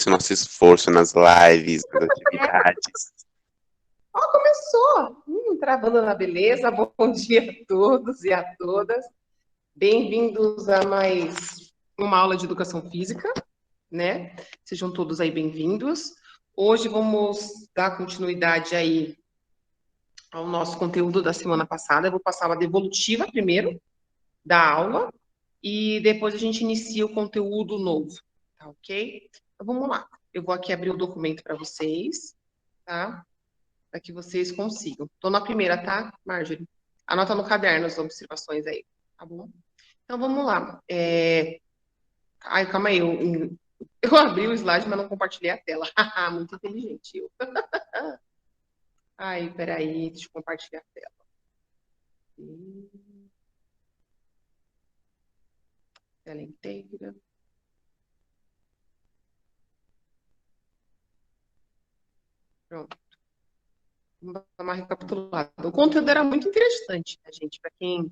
gente, nosso esforço nas lives, nas atividades. Ó, começou! Travando na beleza. Bom dia a todos e a todas. Bem-vindos a mais uma aula de educação física, né? Sejam todos aí bem-vindos. Hoje vamos dar continuidade aí ao nosso conteúdo da semana passada. Eu vou passar uma devolutiva primeiro da aula e depois a gente inicia o conteúdo novo, tá ok? Então vamos lá. Eu vou aqui abrir o documento para vocês, tá? Para que vocês consigam. Estou na primeira, tá, Marjorie? Anota no caderno as observações aí, tá bom? Então vamos lá. Ai, calma aí, eu abri o slide, mas não compartilhei a tela. Muito inteligente eu. Ai, peraí, deixa eu compartilhar a tela. Tela inteira. Pronto. Vamos dar uma recapitulada. O conteúdo era muito interessante, né, gente? Para quem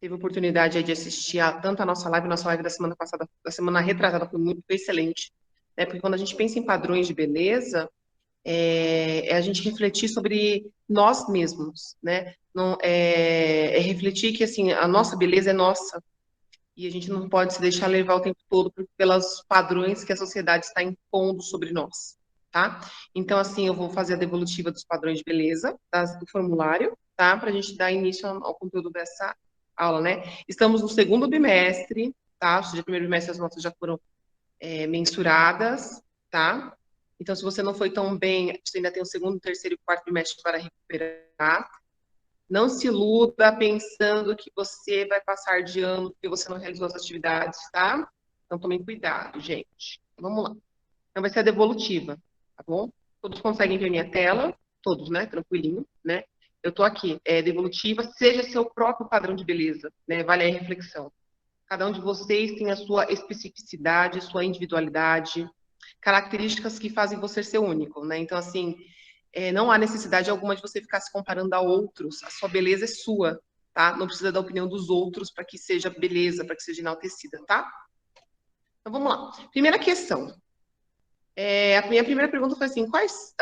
teve oportunidade aí de assistir tanto a nossa live da semana passada, da semana retrasada, foi excelente. Né? Porque quando a gente pensa em padrões de beleza, é a gente refletir sobre nós mesmos, né? Não, é refletir que, assim, a nossa beleza é nossa e a gente não pode se deixar levar o tempo todo pelos padrões que a sociedade está impondo sobre nós, tá? Então, assim, eu vou fazer a devolutiva dos padrões de beleza, do formulário, tá? Para a gente dar início ao conteúdo dessa aula, né? Estamos no segundo bimestre, tá? Ou seja, no primeiro bimestre as notas já foram mensuradas, tá? Então, se você não foi tão bem, você ainda tem o segundo, terceiro e quarto bimestre para recuperar. Não se iluda pensando que você vai passar de ano porque você não realizou as atividades, tá? Então, tomem cuidado, gente. Vamos lá. Então, vai ser a devolutiva, tá bom? Todos conseguem ver minha tela? Todos, né? Tranquilinho, né? Eu tô aqui. Devolutiva, seja seu próprio padrão de beleza, né? Vale a reflexão. Cada um de vocês tem a sua especificidade, sua individualidade, características que fazem você ser único, né? Então, assim, não há necessidade alguma de você ficar se comparando a outros. A sua beleza é sua, tá? Não precisa da opinião dos outros para que seja beleza, para que seja enaltecida, tá? Então, vamos lá. Primeira questão. A minha primeira pergunta foi assim: quais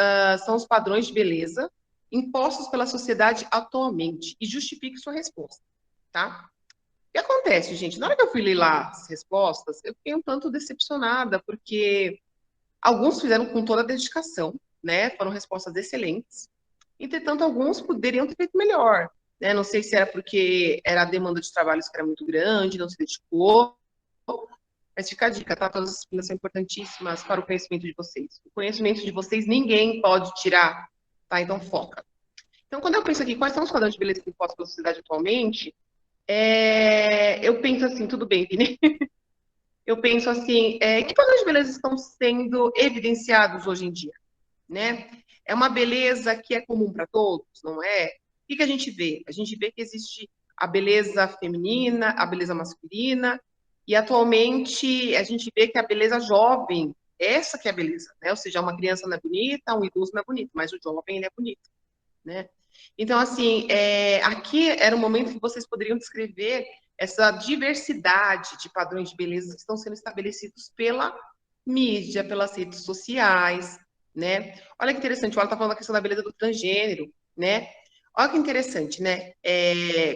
são os padrões de beleza impostos pela sociedade atualmente? E justifique sua resposta, tá? O que acontece, gente? Na hora que eu fui ler lá as respostas, eu fiquei um tanto decepcionada, porque alguns fizeram com toda a dedicação, né? Foram respostas excelentes. Entretanto, alguns poderiam ter feito melhor, né? Não sei se era porque era a demanda de trabalhos que era muito grande, não se dedicou. Mas fica a dica, tá? Todas as disciplinas são importantíssimas para o conhecimento de vocês. O conhecimento de vocês ninguém pode tirar, tá? Então, foca. Então, quando eu penso aqui, quais são os padrões de beleza que impostos pela sociedade atualmente, eu penso assim, tudo bem, Vini? Eu penso assim, que padrões de beleza estão sendo evidenciados hoje em dia, né? É uma beleza que é comum para todos, não é? O que a gente vê? A gente vê que existe a beleza feminina, a beleza masculina, e atualmente a gente vê que a beleza jovem, essa que é a beleza, né? Ou seja, uma criança não é bonita, um idoso não é bonito, mas o jovem ele é bonito, né? Então, assim, aqui era um momento que vocês poderiam descrever essa diversidade de padrões de beleza que estão sendo estabelecidos pela mídia, pelas redes sociais, né? Olha que interessante, o Alan está falando da questão da beleza do transgênero, né? Olha que interessante, né?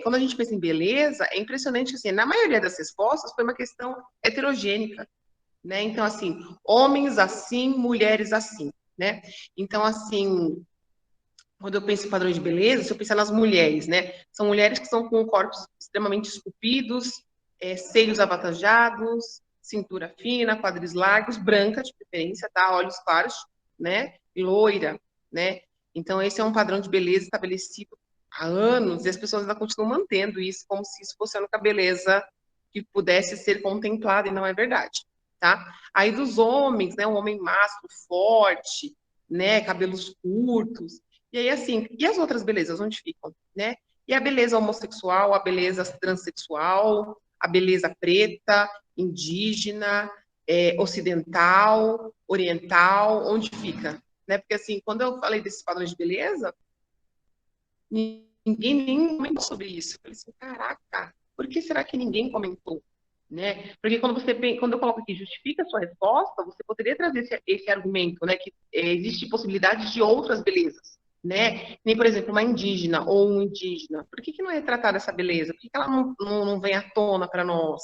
Quando a gente pensa em beleza, é impressionante que, assim, na maioria das respostas foi uma questão heterogênica, né? Então, assim, homens assim, mulheres assim, né? Então, assim, quando eu penso em padrões de beleza, se eu pensar nas mulheres, né? São mulheres que são com corpos extremamente esculpidos, seios avantajados, cintura fina, quadris largos, branca de preferência, tá? Olhos claros, né? Loira, né? Então, esse é um padrão de beleza estabelecido há anos e as pessoas ainda continuam mantendo isso como se isso fosse a única beleza que pudesse ser contemplada e não é verdade, tá? Aí dos homens, né? Um homem másculo, forte, né? Cabelos curtos. E aí, assim, e as outras belezas, onde ficam, né? E a beleza homossexual, a beleza transexual, a beleza preta, indígena, ocidental, oriental, onde fica? Né? Porque, assim, quando eu falei desses padrões de beleza, ninguém nem comentou sobre isso. Eu falei assim, caraca, por que será que ninguém comentou? né? Porque quando eu coloco aqui, justifica a sua resposta, você poderia trazer esse argumento, né? Que existe possibilidade de outras belezas, né? Nem, por exemplo, uma indígena ou um indígena. Por que não é tratada essa beleza? Por que ela não vem à tona para nós,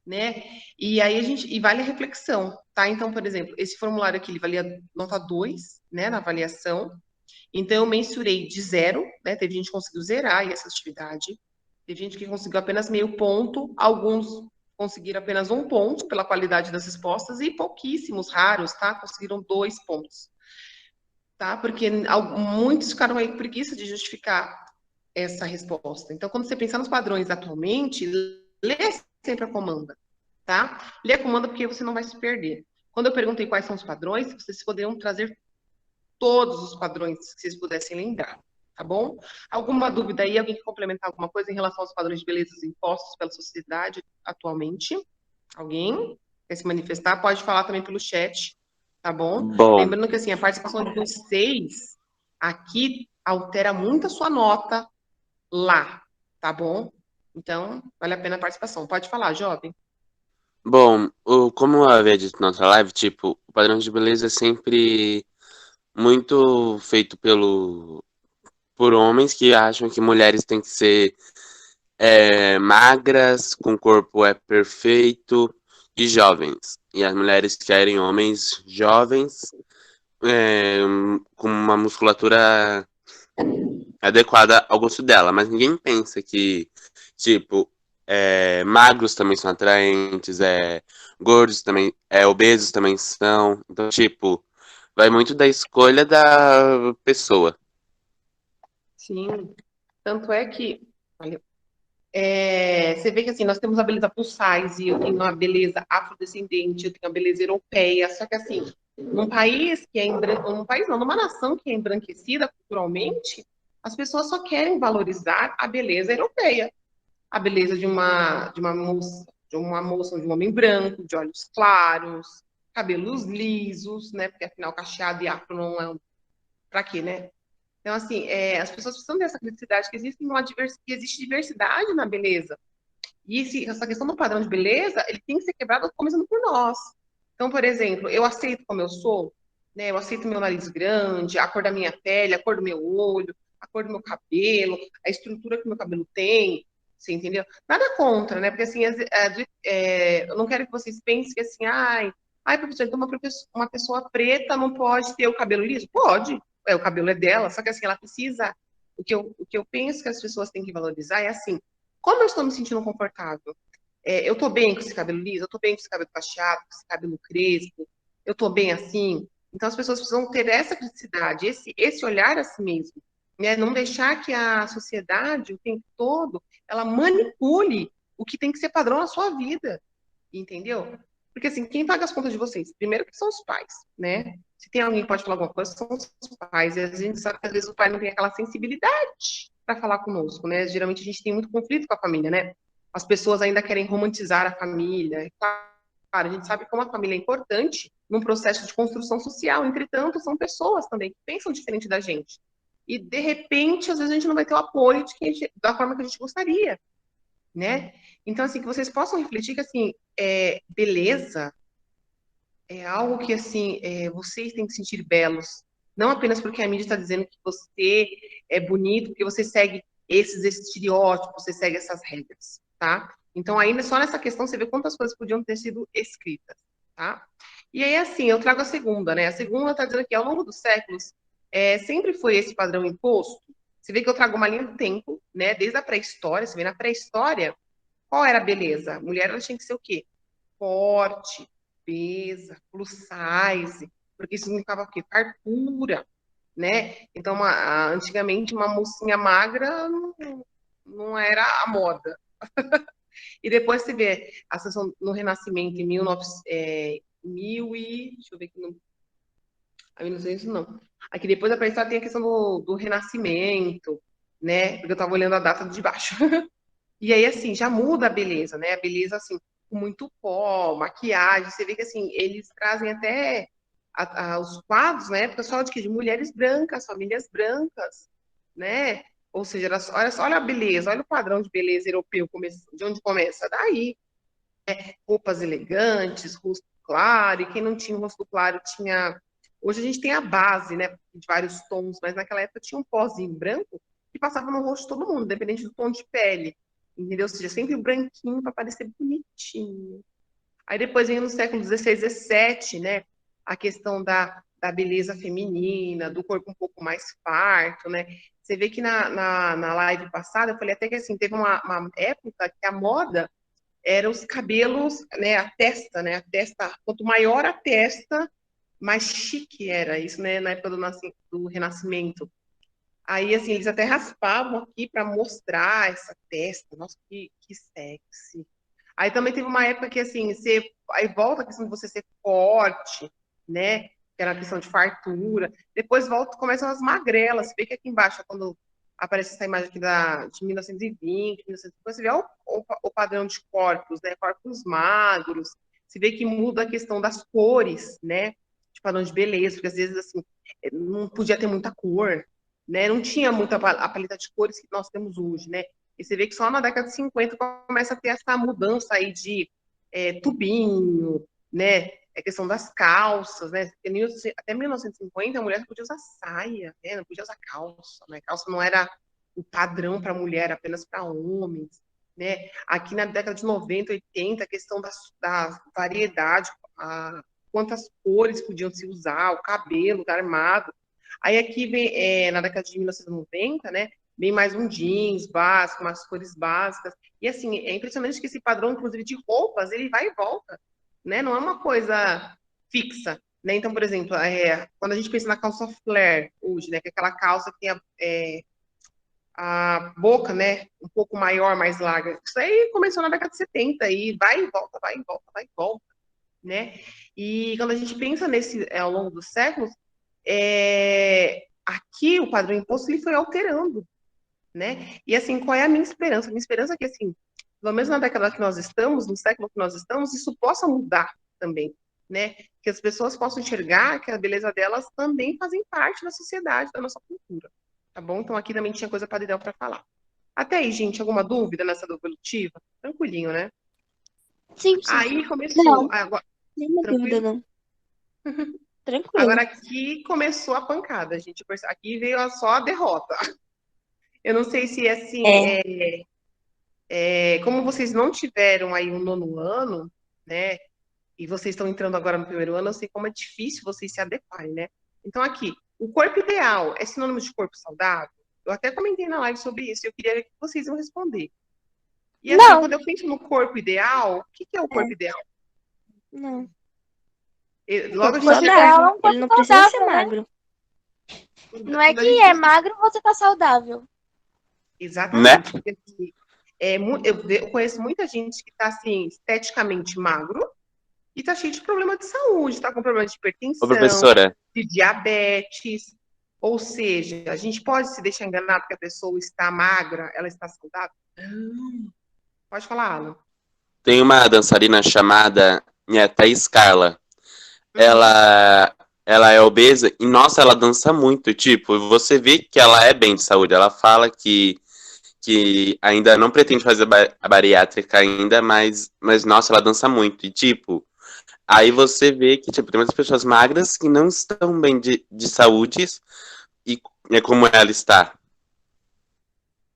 né? E aí vale a reflexão, tá? Então, por exemplo, esse formulário aqui, ele valia nota 2, né, na avaliação. Então, eu mensurei de zero, né? Teve gente que conseguiu zerar essa atividade. Teve gente que conseguiu apenas meio ponto, alguns conseguiram apenas um ponto pela qualidade das respostas e pouquíssimos, raros, tá? Conseguiram 2 pontos, tá? Porque muitos ficaram aí com preguiça de justificar essa resposta. Então, quando você pensar nos padrões atualmente, lê sempre a comanda, tá? Lê a comanda porque você não vai se perder. Quando eu perguntei quais são os padrões, vocês poderiam trazer todos os padrões que vocês pudessem lembrar, tá bom? Alguma dúvida aí? Alguém quer complementar alguma coisa em relação aos padrões de beleza impostos pela sociedade atualmente? Alguém quer se manifestar? Pode falar também pelo chat, tá bom? Bom, Lembrando que assim, a participação de vocês aqui altera muito a sua nota lá, tá bom? Então, vale a pena a participação. Pode falar, jovem. como eu havia dito na nossa live, tipo, o padrão de beleza é sempre muito feito por homens que acham que mulheres têm que ser magras, com corpo perfeito e jovens. E as mulheres querem homens jovens, é, com uma musculatura adequada ao gosto dela. Mas ninguém pensa que, tipo, magros também são atraentes, gordos também, obesos também são. Então, tipo, vai muito da escolha da pessoa. Sim. Tanto é que, olha, você vê que assim, nós temos a beleza plus size, eu tenho a beleza afrodescendente, eu tenho a beleza europeia, só que assim, num país que é num país não, numa nação que é embranquecida culturalmente, as pessoas só querem valorizar a beleza europeia, a beleza de uma moça, de um homem branco, de olhos claros, cabelos lisos, né? Porque afinal cacheado e afro não é pra quê, né? Então, assim, as pessoas precisam dessa criticidade, que existe diversidade na beleza. E essa questão do padrão de beleza, ele tem que ser quebrado começando por nós. Então, por exemplo, eu aceito como eu sou, né? Eu aceito meu nariz grande, a cor da minha pele, a cor do meu olho, a cor do meu cabelo, a estrutura que o meu cabelo tem, você entendeu? Nada contra, né? Porque assim, eu não quero que vocês pensem que assim, professor, então uma pessoa preta não pode ter o cabelo liso? Pode, o cabelo é dela, só que assim, ela precisa. O que eu penso que as pessoas têm que valorizar é assim, como eu estou me sentindo confortável? Eu tô bem com esse cabelo liso, eu tô bem com esse cabelo cacheado, com esse cabelo crespo, eu tô bem assim. Então as pessoas precisam ter essa criticidade, esse olhar a si mesmo, né? Não deixar que a sociedade o tempo todo ela manipule o que tem que ser padrão na sua vida, entendeu? Porque assim, quem paga as contas de vocês? Primeiro que são os pais, né? Se tem alguém que pode falar alguma coisa, são os pais. E a gente sabe que às vezes o pai não tem aquela sensibilidade para falar conosco, né? Geralmente a gente tem muito conflito com a família, né? As pessoas ainda querem romantizar a família. Claro, a gente sabe como a família é importante num processo de construção social. Entretanto, são pessoas também que pensam diferente da gente. E, de repente, às vezes a gente não vai ter o apoio da forma que a gente gostaria, né? Então, assim, que vocês possam refletir que, assim, beleza é algo que, assim, vocês têm que sentir belos. Não apenas porque a mídia está dizendo que você é bonito, porque você segue esses estereótipos, você segue essas regras, tá? Então, ainda só nessa questão, você vê quantas coisas podiam ter sido escritas, tá? E aí, assim, eu trago a segunda, né? A segunda está dizendo que ao longo dos séculos, sempre foi esse padrão imposto. Você vê que eu trago uma linha do tempo, né? Desde a pré-história, você vê na pré-história, qual era a beleza? A mulher, ela tinha que ser o quê? Forte, obesa, plus size, porque isso significava o quê? Fartura, né? Então, antigamente, uma mocinha magra não era a moda. E depois você vê a sessão no Renascimento, em 1900, deixa eu ver aqui, não, 1900 não. Aqui depois da pré-história tem a questão do Renascimento, né? Porque eu estava olhando a data de baixo. E aí, assim, já muda a beleza, né? A beleza, assim, com muito pó, maquiagem. Você vê que, assim, eles trazem até os quadros, na época, só de quê? De mulheres brancas, famílias brancas, né? Ou seja, olha a beleza, olha o padrão de beleza europeu, de onde começa? Daí. roupas elegantes, rosto claro, e quem não tinha um rosto claro tinha. Hoje a gente tem a base, né, de vários tons, mas naquela época tinha um pozinho branco que passava no rosto de todo mundo, independente do tom de pele. Entendeu? Ou seja, sempre o branquinho para parecer bonitinho. Aí depois vem no século XVI, XVII, né, a questão da beleza feminina, do corpo um pouco mais farto, né? Você vê que na live passada, eu falei até que assim, teve uma época que a moda eram os cabelos, né, a testa, né, a testa, quanto maior a testa, mais chique era isso, né, na época do Renascimento. Aí, assim, eles até raspavam aqui para mostrar essa testa, nossa, que sexy. Aí também teve uma época que, assim, aí volta a questão de você ser forte, né, que era a questão de fartura, depois volta, começam as magrelas, você vê que aqui embaixo, quando aparece essa imagem aqui de 1920, 1950, você vê o padrão de corpos, né? Corpos magros. Você vê que muda a questão das cores, né? De padrão de beleza, porque às vezes assim não podia ter muita cor, né? Não tinha muita a paleta de cores que nós temos hoje, né? E você vê que só na década de 50 começa a ter essa mudança aí de tubinho, né? A questão das calças, né? Até 1950 a mulher não podia usar saia, né? Não podia usar calça, né? Calça não era o padrão para mulher, apenas para homens, né? Aqui na década de 90, 80, a questão da variedade, quantas cores podiam se usar, o cabelo tá armado. Aí aqui vem, na década de 1990, né? Vem mais um jeans básico, umas cores básicas. E assim, é impressionante que esse padrão, inclusive, de roupas, ele vai e volta, né? Não é uma coisa fixa, né? Então, por exemplo, quando a gente pensa na calça flare hoje, né? Que é aquela calça que tem a boca, né? Um pouco maior, mais larga. Isso aí começou na década de 70 e vai e volta, vai e volta, vai e volta, né? E quando a gente pensa ao longo dos séculos, aqui o padrão imposto ele foi alterando, né? E assim, qual é a minha esperança? A minha esperança é que, assim, pelo menos na década que nós estamos, no século que nós estamos, isso possa mudar também, né? Que as pessoas possam enxergar que a beleza delas também fazem parte da sociedade, da nossa cultura, tá bom? Então aqui também tinha coisa para Dedéu para falar. Até aí, gente, alguma dúvida nessa evolutiva? Tranquilinho, né? Sim, sim. Aí começou, Não, agora, nenhuma dúvida, tranquilo? não. Tranquilo. Agora aqui começou a pancada, gente. Aqui veio só a derrota. Eu não sei se assim, É. como vocês não tiveram aí um nono ano, né? E vocês estão entrando agora no primeiro ano, eu sei como é difícil vocês se adequarem, né? Então, aqui, o corpo ideal é sinônimo de corpo saudável? Eu até comentei na live sobre isso, eu queria que vocês iam responder. E assim, Não. quando eu penso no corpo ideal, o que é o corpo ideal? Não. Logo a Corpo gente saudável. Ideal é um Ele corpo não precisa ser saudável, né? magro. Não é quando a que gente é pensa. magro, você tá saudável. Né? Exatamente, porque assim, eu conheço muita gente que está assim, esteticamente magro e tá cheio de problema de saúde, tá com problema de Ô, hipertensão, professora, de diabetes. Ou seja, a gente pode se deixar enganar porque a pessoa está magra, ela está saudável? Não. Pode falar, Alan. tem uma dançarina chamada Thaís Carla. Ela é obesa e, nossa, ela dança muito. Tipo, você vê que ela é bem de saúde. Ela fala que ainda não pretende fazer a bariátrica ainda, mas, nossa, ela dança muito. E, tipo, aí você vê que, tipo, tem muitas pessoas magras que não estão bem de saúde e é como ela está.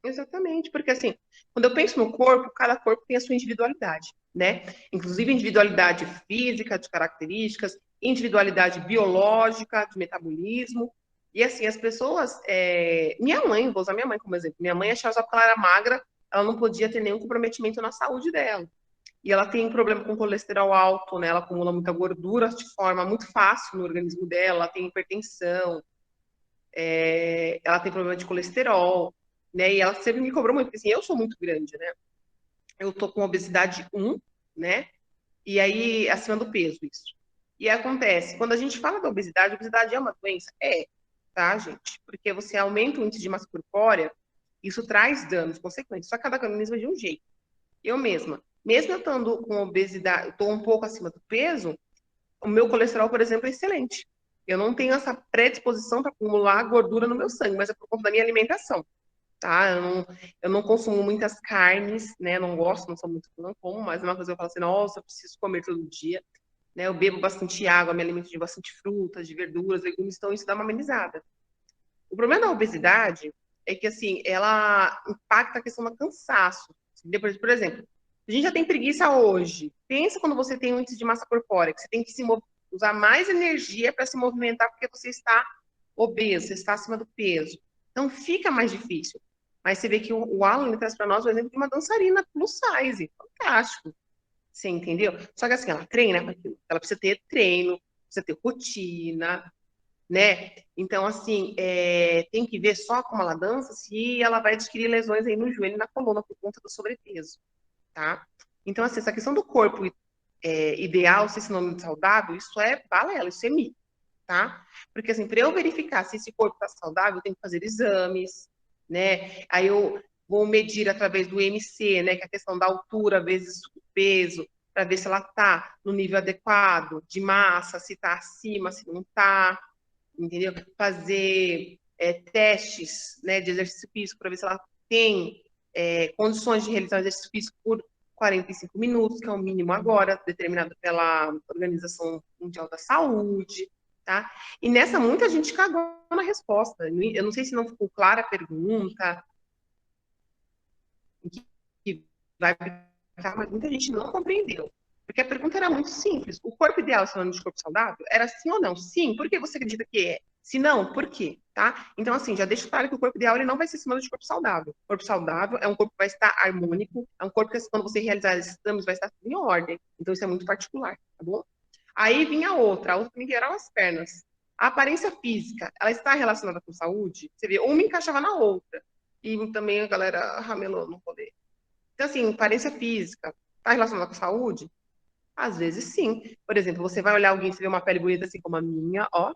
Exatamente, porque assim, quando eu penso no corpo, cada corpo tem a sua individualidade, né? Inclusive individualidade física, de características, individualidade biológica, de metabolismo. E assim, as pessoas. Minha mãe, vou usar minha mãe como exemplo. Minha mãe achava só porque ela era magra, ela não podia ter nenhum comprometimento na saúde dela. E ela tem problema com colesterol alto, né? Ela acumula muita gordura de forma muito fácil no organismo dela, ela tem hipertensão, ela tem problema de colesterol, né? E ela sempre me cobrou muito, porque assim, eu sou muito grande, né? Eu tô com obesidade 1, né? E aí, acima do peso, isso. E aí acontece, quando a gente fala da obesidade, a obesidade é uma doença? É, tá, gente? Porque você aumenta o índice de massa corpórea, isso traz danos, consequências. Só que cada organismo é de um jeito. Eu mesma, mesmo eu estando com obesidade, estou um pouco acima do peso, o meu colesterol, por exemplo, é excelente. Eu não tenho essa predisposição para acumular gordura no meu sangue, mas é por conta da minha alimentação. tá? Eu não consumo muitas carnes, né? Não gosto, não sou muito, não como, mas é uma coisa que eu falo assim, nossa, eu preciso comer todo dia, né? Eu bebo bastante água, me alimento de bastante frutas, de verduras, legumes, então isso dá uma amenizada. O problema da obesidade é que, assim, ela impacta a questão do cansaço. Depois, por exemplo, a gente já tem preguiça hoje. Pensa quando você tem um índice de massa corpórea, que você tem que usar mais energia para se movimentar porque você está obeso, você está acima do peso. Então fica mais difícil. Mas você vê que o Alan ele traz para nós o exemplo de uma dançarina plus size. Fantástico. Você entendeu? Só que assim, ela treina para aquilo. Ela precisa ter treino, precisa ter rotina, né? Então, assim, tem que ver só como ela dança se ela vai adquirir lesões aí no joelho e na coluna por conta do sobrepeso, tá? Então, assim, essa questão do corpo ideal ser sinônimo de saudável, isso é balela, isso é mito, tá? Porque, assim, para eu verificar se esse corpo está saudável, eu tenho que fazer exames, né? Aí eu vou medir através do MC, né? Que é a questão da altura vezes o peso, para ver se ela está no nível adequado de massa, se está acima, se não está, entendeu? Fazer testes, né, de exercício físico para ver se ela tem condições de realizar exercício físico por 45 minutos, que é o mínimo agora, determinado pela Organização Mundial da Saúde, tá? E nessa, muita gente cagou na resposta. Eu não sei se não ficou clara a pergunta, que vai ficar, mas muita gente não compreendeu. Porque a pergunta era muito simples. O corpo ideal é sinônimo de corpo saudável? Era sim ou não? Sim. Por que você acredita que é? Se não, por quê? Tá? Então, assim, já deixo claro que o corpo ideal ele não vai ser sinônimo de corpo saudável. O corpo saudável é um corpo que vai estar harmônico, é um corpo que, quando você realizar esses exames, vai estar tudo em ordem. Então, isso é muito particular, tá bom? Aí vinha a outra que me guiava as pernas. A aparência física, ela está relacionada com saúde? Você vê, uma encaixava na outra. E também a galera ramelou no poder. Então, assim, aparência física, está relacionada com saúde? Às vezes sim. Por exemplo, você vai olhar alguém, você vê uma pele bonita assim como a minha, ó.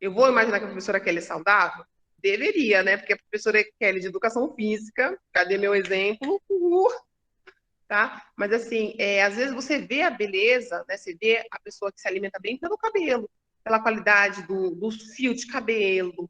Eu vou imaginar que a professora Kelly é saudável? Deveria, né? Porque a professora Kelly de educação física, cadê meu exemplo? Tá? Mas assim, às vezes você vê a beleza, né? Você vê a pessoa que se alimenta bem pelo cabelo, pela qualidade do fio de cabelo,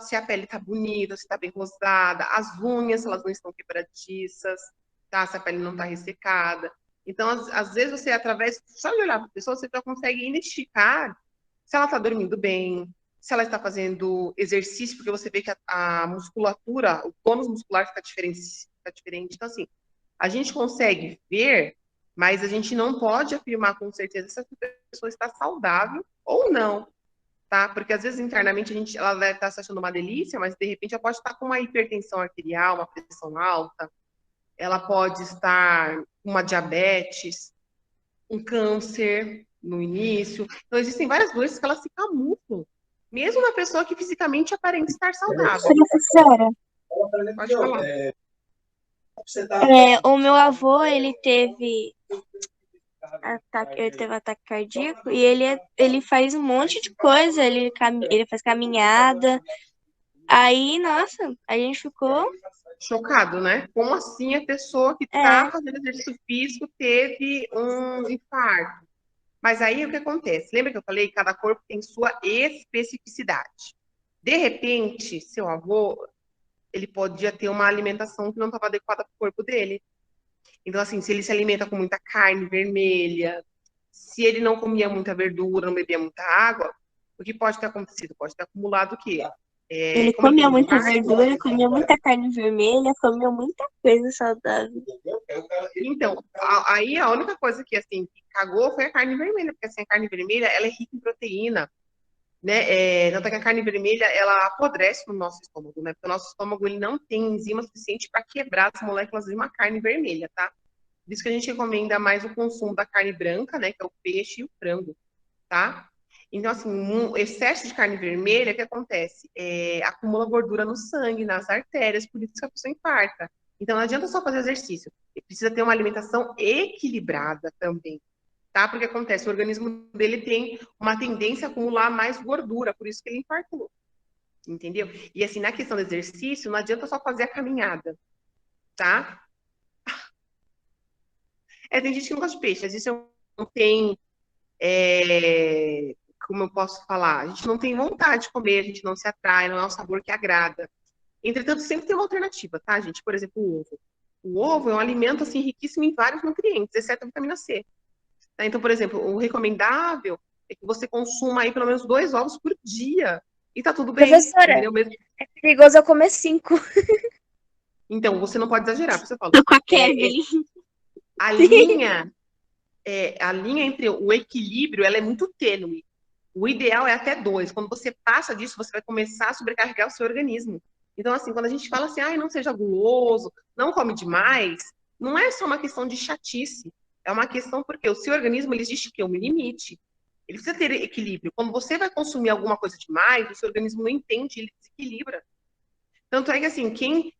se a pele tá bonita, se tá bem rosada, as unhas, se elas não estão quebradiças, tá? Se a pele não tá ressecada. Então, às vezes você, através, só de olhar para a pessoa, você já consegue identificar se ela está dormindo bem, se ela está fazendo exercício, porque você vê que a musculatura, o tônus muscular fica diferente, fica diferente. Então, assim, a gente consegue ver, mas a gente não pode afirmar com certeza se essa pessoa está saudável ou não, tá? Porque às vezes internamente ela deve estar se achando uma delícia, mas de repente ela pode estar com uma hipertensão arterial, uma pressão alta, ela pode estar com uma diabetes, um câncer no início. Então existem várias doenças que elas se camuflam, mesmo na pessoa que fisicamente aparenta estar saudável. Professora, Pode falar. o meu avô, ele teve ataque cardíaco e ele faz um monte de coisa, ele faz caminhada. Aí, nossa, a gente ficou. Chocado, né? Como assim a pessoa que está fazendo exercício físico teve um infarto? Mas aí o que acontece? Lembra que eu falei que cada corpo tem sua especificidade. De repente, seu avô, ele podia ter uma alimentação que não estava adequada para o corpo dele. Então, assim, se ele se alimenta com muita carne vermelha, se ele não comia muita verdura, não bebia muita água, o que pode ter acontecido? Pode ter acumulado o quê? Ele Como comia tem muita infarto, verdura, comia muita carne vermelha, comia muita coisa saudável. então, aí a única coisa que, assim, que cagou foi a carne vermelha, porque, assim, a carne vermelha, ela é rica em proteína, né? Tanto é que a carne vermelha, ela apodrece no nosso estômago, né? Porque o nosso estômago, ele não tem enzima suficiente para quebrar as moléculas de uma carne vermelha, tá? Por isso que a gente recomenda mais o consumo da carne branca, né? Que é o peixe e o frango, tá? Então, assim, um excesso de carne vermelha, o que acontece? Acumula gordura no sangue, nas artérias, por isso que a pessoa infarta. Então, não adianta só fazer exercício. Ele precisa ter uma alimentação equilibrada também, tá? Porque acontece, o organismo dele tem uma tendência a acumular mais gordura, por isso que ele infartou, entendeu? E assim, na questão do exercício, não adianta só fazer a caminhada, tá? Tem gente que não gosta de peixe, às vezes não tem, como eu posso falar, a gente não tem vontade de comer, a gente não se atrai, não é um sabor que agrada. Entretanto, sempre tem uma alternativa, tá, gente? Por exemplo, o ovo. O ovo é um alimento, assim, riquíssimo em vários nutrientes, exceto a vitamina C. Tá? Então, por exemplo, o recomendável é que você consuma aí pelo menos 2 ovos por dia. E tá tudo bem, Professora, entendeu? Mesmo... é perigoso eu comer 5. Então, você não pode exagerar, por isso eu falo. Tô com a É, Kevin. a linha, a linha entre o equilíbrio, ela é muito tênue. O ideal é até 2. Quando você passa disso, você vai começar a sobrecarregar o seu organismo. Então, assim, quando a gente fala assim, ai, não seja guloso, não come demais, não é só uma questão de chatice. É uma questão porque o seu organismo, ele existe que é um limite. Ele precisa ter equilíbrio. Quando você vai consumir alguma coisa demais, o seu organismo não entende, ele desequilibra. Tanto é que, assim, quem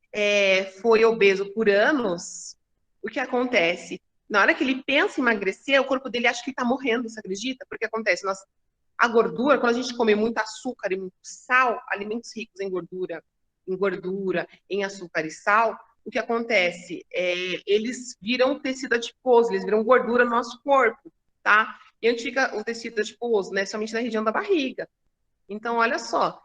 foi obeso por anos, o que acontece? Na hora que ele pensa em emagrecer, o corpo dele acha que ele está morrendo, você acredita? Porque acontece, a gordura, quando a gente come muito açúcar e muito sal, alimentos ricos em gordura, em açúcar e sal, o que acontece? Eles viram tecido adiposo, eles viram gordura no nosso corpo, tá? E onde fica o tecido adiposo, né? Somente na região da barriga. Então, olha só,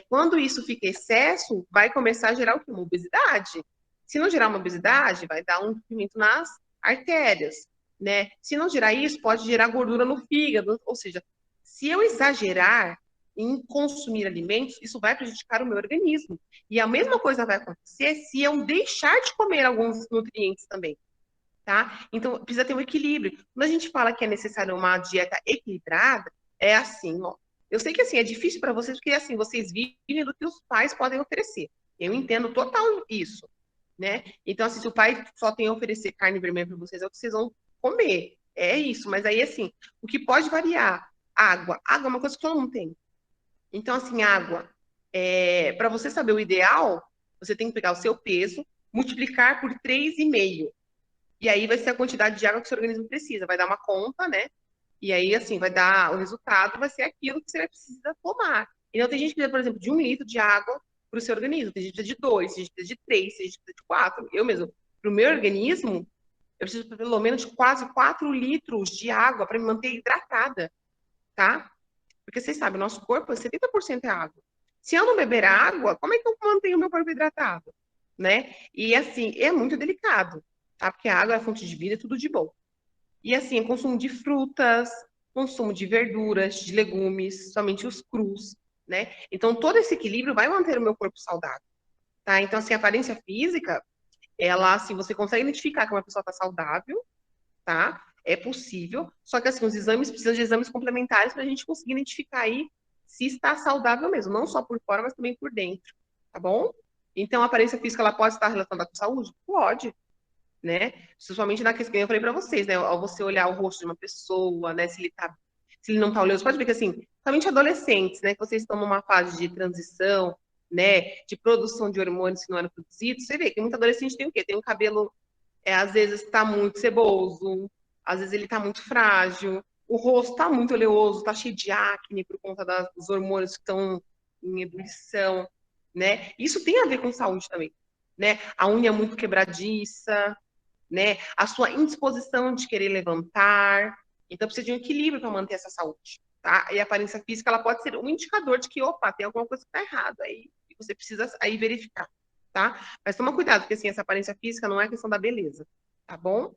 quando isso fica excesso, vai começar a gerar o quê? Uma obesidade. Se não gerar uma obesidade, vai dar um entupimento nas artérias, né? Se não gerar isso, pode gerar gordura no fígado, ou seja, se eu exagerar em consumir alimentos, isso vai prejudicar o meu organismo. E a mesma coisa vai acontecer se eu deixar de comer alguns nutrientes também, tá? Então, precisa ter um equilíbrio. Quando a gente fala que é necessário uma dieta equilibrada, é assim, ó. Eu sei que assim é difícil para vocês, porque assim, vocês vivem do que os pais podem oferecer. Eu entendo total isso, né? Então, assim, se o pai só tem a oferecer carne vermelha para vocês, é o que vocês vão comer. É isso, mas aí, assim, o que pode variar? Água. Água é uma coisa que todo mundo tem. Então, assim, água. Para você saber o ideal, você tem que pegar o seu peso, multiplicar por 3,5. E aí vai ser a quantidade de água que o seu organismo precisa. Vai dar uma conta, né? E aí, assim, vai dar o resultado, vai ser aquilo que você precisa tomar. Então, tem gente que precisa, por exemplo, de 1 litro de água para o seu organismo. Tem gente que precisa de 2, tem gente que precisa de 3, tem gente que precisa de 4. Eu mesmo, para o meu organismo, eu preciso pelo menos de quase 4 litros de água para me manter hidratada, tá? Porque vocês sabem, o nosso corpo, 70% é água. Se eu não beber água, como é que eu mantenho o meu corpo hidratado? Né? E assim, é muito delicado, tá? Porque a água é a fonte de vida, é tudo de bom. E assim, consumo de frutas, consumo de verduras, de legumes, somente os crus, né? Então, todo esse equilíbrio vai manter o meu corpo saudável, tá? Então, assim, a aparência física, ela, assim, você consegue identificar que uma pessoa está saudável, tá? É possível, só que, assim, os exames precisam de exames complementares para a gente conseguir identificar aí se está saudável mesmo, não só por fora, mas também por dentro, tá bom? Então, a aparência física, ela pode estar relacionada com saúde? Pode, né? Principalmente na questão que eu falei para vocês, né? Ao você olhar o rosto de uma pessoa, né? Se ele não tá oleoso, pode ver que assim, principalmente adolescentes, né? Que vocês estão numa fase de transição, né? De produção de hormônios que não eram produzidos, você vê que muito adolescente tem o quê? Tem um cabelo, às vezes tá muito ceboso, às vezes ele tá muito frágil, o rosto tá muito oleoso, tá cheio de acne por conta dos hormônios que estão em ebulição, né? Isso tem a ver com saúde também, né? A unha muito quebradiça, né? A sua indisposição de querer levantar. Então, precisa de um equilíbrio para manter essa saúde, tá? E a aparência física, ela pode ser um indicador de que, opa, tem alguma coisa que está errada aí. E você precisa aí verificar, tá? Mas toma cuidado, porque, assim, essa aparência física não é questão da beleza, tá bom?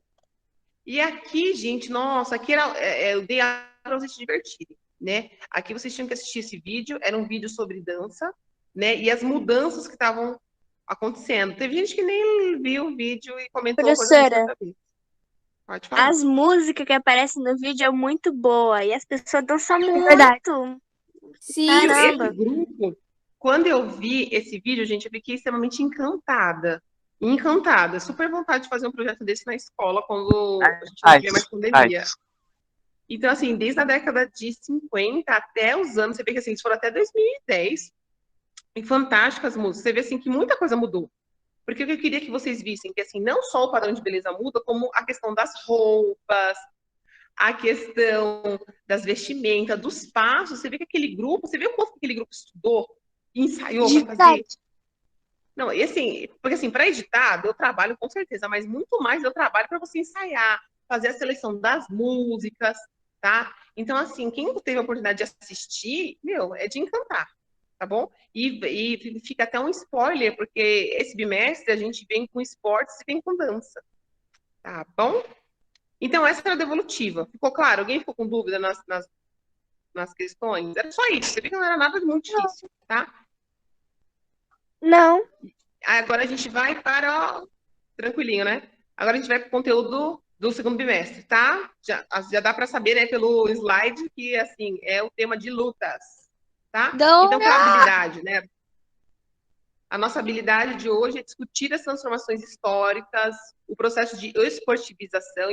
E aqui, gente, nossa, aqui eu dei para vocês se divertirem, né? Aqui vocês tinham que assistir esse vídeo, era um vídeo sobre dança, né? E as mudanças que estavam acontecendo. Teve gente que nem viu o vídeo e comentou coisas Professora, nada a ver. Pode falar. as músicas que aparecem no vídeo é muito boa e as pessoas dançam verdade. muito. Sim, Esse Caramba. grupo, quando eu vi esse vídeo, gente, eu fiquei extremamente encantada. Encantada. Super vontade de fazer um projeto desse na escola, quando a gente não tiver mais pandemia. Então, assim, desde a década de 50 até os anos, você vê que assim, eles foram até 2010, e fantásticas músicas. Você vê assim que muita coisa mudou. Porque o que eu queria que vocês vissem, que assim, não só o padrão de beleza muda, como a questão das roupas, a questão das vestimentas, dos passos. Você vê que aquele grupo, você vê o quanto que aquele grupo estudou, ensaiou para fazer. verdade. Não, e assim, porque assim, para editar, eu trabalho com certeza, mas muito mais eu trabalho para você ensaiar, fazer a seleção das músicas, tá? Então, assim, quem teve a oportunidade de assistir, meu, é de encantar. tá bom? E fica até um spoiler, porque esse bimestre a gente vem com esportes e vem com dança, tá bom? Então, essa era a devolutiva. Ficou claro? Alguém ficou com dúvida nas questões? Era só isso, você vê que não era nada de muito difícil, tá? Não. Agora a gente vai para... Tranquilinho, né? Agora a gente vai para o conteúdo do segundo bimestre, tá? Já dá para saber, né, pelo slide, que, assim, é o tema de lutas, tá? Então, para habilidade, né? A nossa habilidade de hoje é discutir as transformações históricas, o processo de esportivização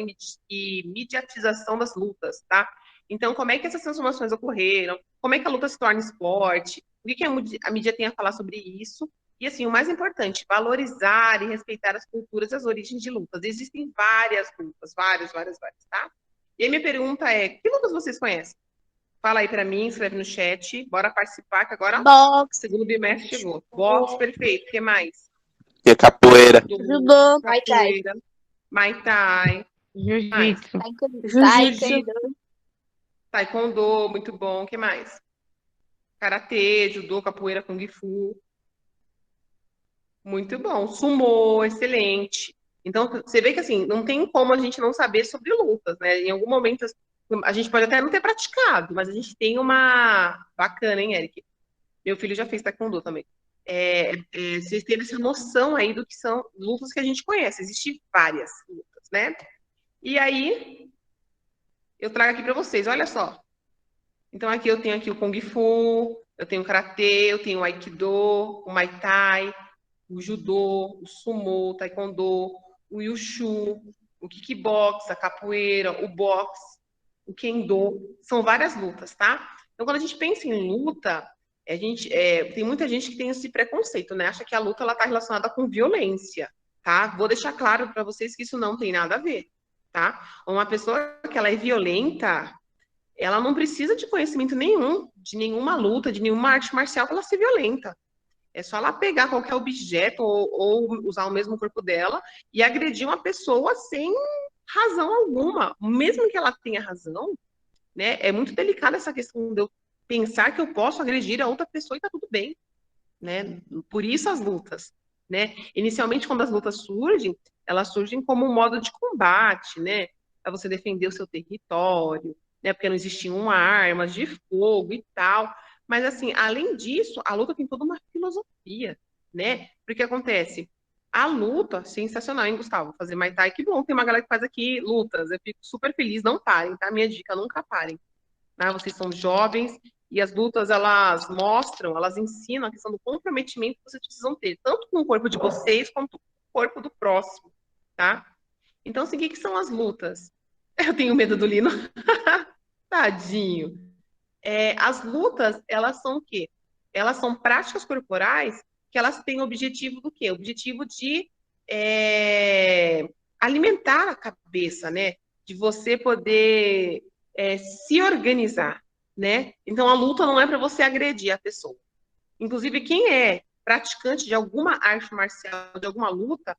e mediatização das lutas, tá? Então, como é que essas transformações ocorreram? Como é que a luta se torna esporte? O que a mídia tem a falar sobre isso? E, assim, o mais importante, valorizar e respeitar as culturas e as origens de lutas. Existem várias lutas, várias, tá? E aí minha pergunta é, que lutas vocês conhecem? Fala aí para mim, escreve no chat. Bora participar, que agora o Boxe, segundo bimestre chegou. Boxe, perfeito. O que mais? E a capoeira. Judô, Capoeira, Muay Thai, Jiu-jitsu. jiu-jitsu, Taekwondo, muito bom. O que mais? Karatê, judô, capoeira, kung fu. Muito bom. Sumô, excelente. Então, você vê que, assim, não tem como a gente não saber sobre lutas, né? Em algum momento, a gente pode até não ter praticado, mas a gente tem uma... Bacana, hein, Eric? Meu filho já fez taekwondo também. Vocês terem essa noção aí do que são lutas que a gente conhece. Existem várias lutas, né? E aí, eu trago aqui para vocês, olha só. Então, aqui eu tenho aqui o Kung Fu, eu tenho o Karatê, eu tenho o Aikido, o Muay Thai, o Judô, o Sumô, o Taekwondo, o Wushu, o Kickbox, a capoeira, o boxe, o Kendo. São várias lutas, tá? Então, quando a gente pensa em luta, tem muita gente que tem esse preconceito, né? Acha que a luta está relacionada com violência, tá? Vou deixar claro para vocês que isso não tem nada a ver, tá? Uma pessoa que ela é violenta, ela não precisa de conhecimento nenhum, de nenhuma luta, de nenhuma arte marcial para ela ser violenta. É só ela pegar qualquer objeto ou usar o mesmo corpo dela e agredir uma pessoa sem razão alguma, mesmo que ela tenha razão, né? É muito delicada essa questão de eu pensar que eu posso agredir a outra pessoa e tá tudo bem, né? Por isso as lutas, né? Inicialmente, quando as lutas surgem, elas surgem como um modo de combate, né? Para você defender o seu território, né? Porque não existiam armas de fogo e tal. Mas, assim, além disso, a luta tem toda uma filosofia, né? Porque acontece, a luta, sensacional, hein, Gustavo? Fazer Muay Thai, que bom, tem uma galera que faz aqui lutas, eu fico super feliz, não parem, tá? Minha dica, nunca parem, né? Vocês são jovens e as lutas, elas mostram, elas ensinam a questão do comprometimento que vocês precisam ter, tanto com o corpo de vocês, quanto com o corpo do próximo, tá? Então, assim, o que são as lutas? Eu tenho medo do Lino. Tadinho. As lutas, elas são o quê? Elas são práticas corporais que elas têm o objetivo do quê? O objetivo de alimentar a cabeça, né? De você poder se organizar, né? Então, a luta não é para você agredir a pessoa. Inclusive, quem é praticante de alguma arte marcial, de alguma luta,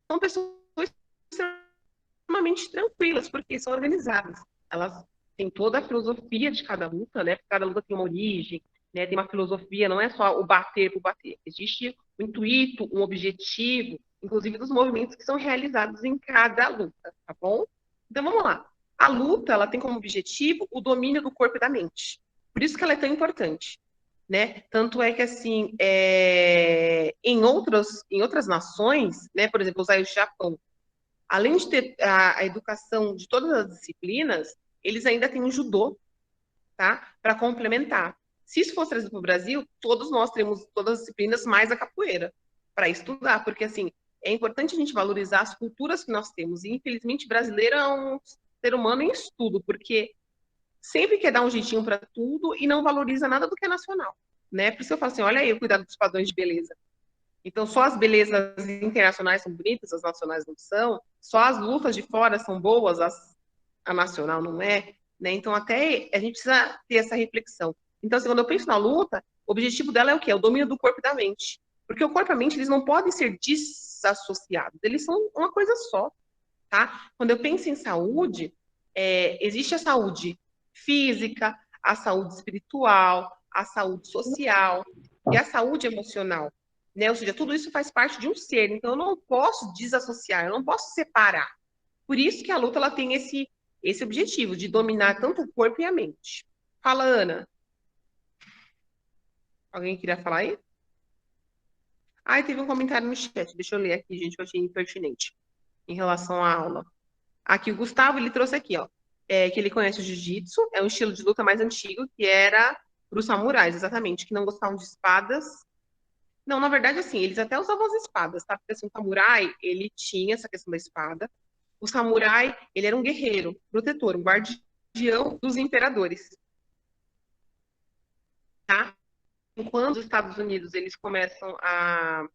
são pessoas extremamente tranquilas, porque são organizadas. Elas têm toda a filosofia de cada luta, né? Cada luta tem uma origem, né? Tem uma filosofia, não é só o bater por bater. Existe um intuito, um objetivo, inclusive dos movimentos que são realizados em cada luta, tá bom? Então, vamos lá. A luta, ela tem como objetivo o domínio do corpo e da mente. Por isso que ela é tão importante, né? Tanto é que, assim, em outras nações, né? Por exemplo, usar o Japão, além de ter a educação de todas as disciplinas, eles ainda têm o judô, tá? Para complementar. Se isso fosse trazido para o Brasil, todos nós temos todas as disciplinas mais a capoeira para estudar, porque, assim, é importante a gente valorizar as culturas que nós temos. E, infelizmente, brasileiro é um ser humano em estudo, porque sempre quer dar um jeitinho para tudo e não valoriza nada do que é nacional, né? Por isso eu falo assim, olha aí o cuidado dos padrões de beleza. Então, só as belezas internacionais são bonitas, as nacionais não são. Só as lutas de fora são boas, a nacional não é, né? Então, até a gente precisa ter essa reflexão. Então, assim, quando eu penso na luta, o objetivo dela é o quê? É o domínio do corpo e da mente. Porque o corpo e a mente, eles não podem ser desassociados. Eles são uma coisa só, tá? Quando eu penso em saúde, existe a saúde física, a saúde espiritual, a saúde social, e a saúde emocional, né? Ou seja, tudo isso faz parte de um ser, então eu não posso desassociar, eu não posso separar. Por isso que a luta ela tem esse objetivo de dominar tanto o corpo e a mente. Fala, Ana. Alguém queria falar aí? Ah, teve um comentário no chat, deixa eu ler aqui, gente, que eu achei impertinente em relação à aula. Aqui o Gustavo, ele trouxe aqui, ó, que ele conhece o jiu-jitsu, é um estilo de luta mais antigo, que era para os samurais, exatamente, que não gostavam de espadas. Não, na verdade, assim, eles até usavam as espadas, tá? Porque assim, o samurai, ele tinha essa questão da espada. O samurai, ele era um guerreiro, protetor, um guardião dos imperadores, tá? Quando os Estados Unidos, eles começam a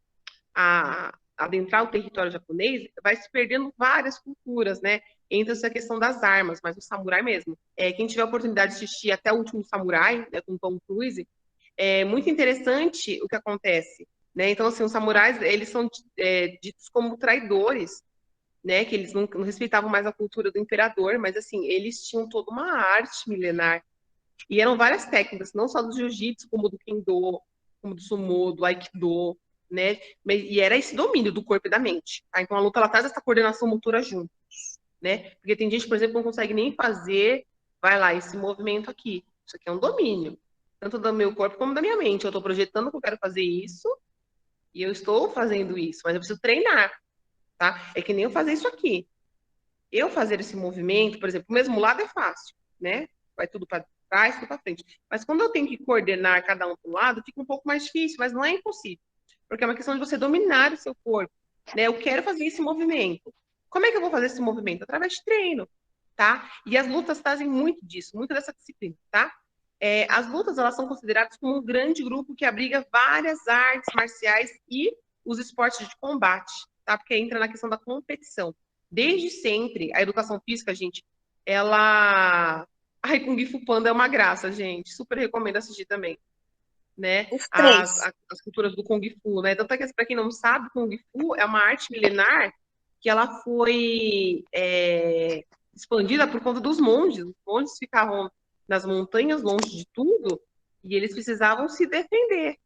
adentrar o território japonês, vai se perdendo várias culturas, né? Entra essa questão das armas, mas o samurai mesmo. Quem tiver a oportunidade de assistir até o último samurai, né, com Tom Cruise, é muito interessante o que acontece, né? Então, assim, os samurais, eles são ditos como traidores, né? Que eles não respeitavam mais a cultura do imperador, mas, assim, eles tinham toda uma arte milenar. E eram várias técnicas, não só do jiu-jitsu, como do kendo, como do sumô, do aikido, né? E era esse domínio do corpo e da mente. Tá? Então, a luta, ela traz essa coordenação motora juntos, né? Porque tem gente, por exemplo, que não consegue nem fazer, vai lá, esse movimento aqui. Isso aqui é um domínio tanto do meu corpo como da minha mente. Eu estou projetando que eu quero fazer isso e eu estou fazendo isso, mas eu preciso treinar, tá? É que nem eu fazer isso aqui. Eu fazer esse movimento, por exemplo, o mesmo lado é fácil, né? Vai tudo para trás, tudo para frente. Mas quando eu tenho que coordenar cada um para um lado, fica um pouco mais difícil, mas não é impossível. Porque é uma questão de você dominar o seu corpo, né? Eu quero fazer esse movimento. Como é que eu vou fazer esse movimento? Através de treino, tá? E as lutas trazem muito disso, muito dessa disciplina, tá? As lutas, elas são consideradas como um grande grupo que abriga várias artes marciais e os esportes de combate, tá? Porque entra na questão da competição. Desde sempre, a educação física, gente, ela... Ai, Kung Fu Panda é uma graça, gente. Super recomendo assistir também, né? Os As, três. as culturas do Kung Fu, né? Tanto é que, para quem não sabe, Kung Fu é uma arte milenar que ela foi expandida por conta dos monges. Os monges ficavam nas montanhas, longe de tudo, e eles precisavam se defender,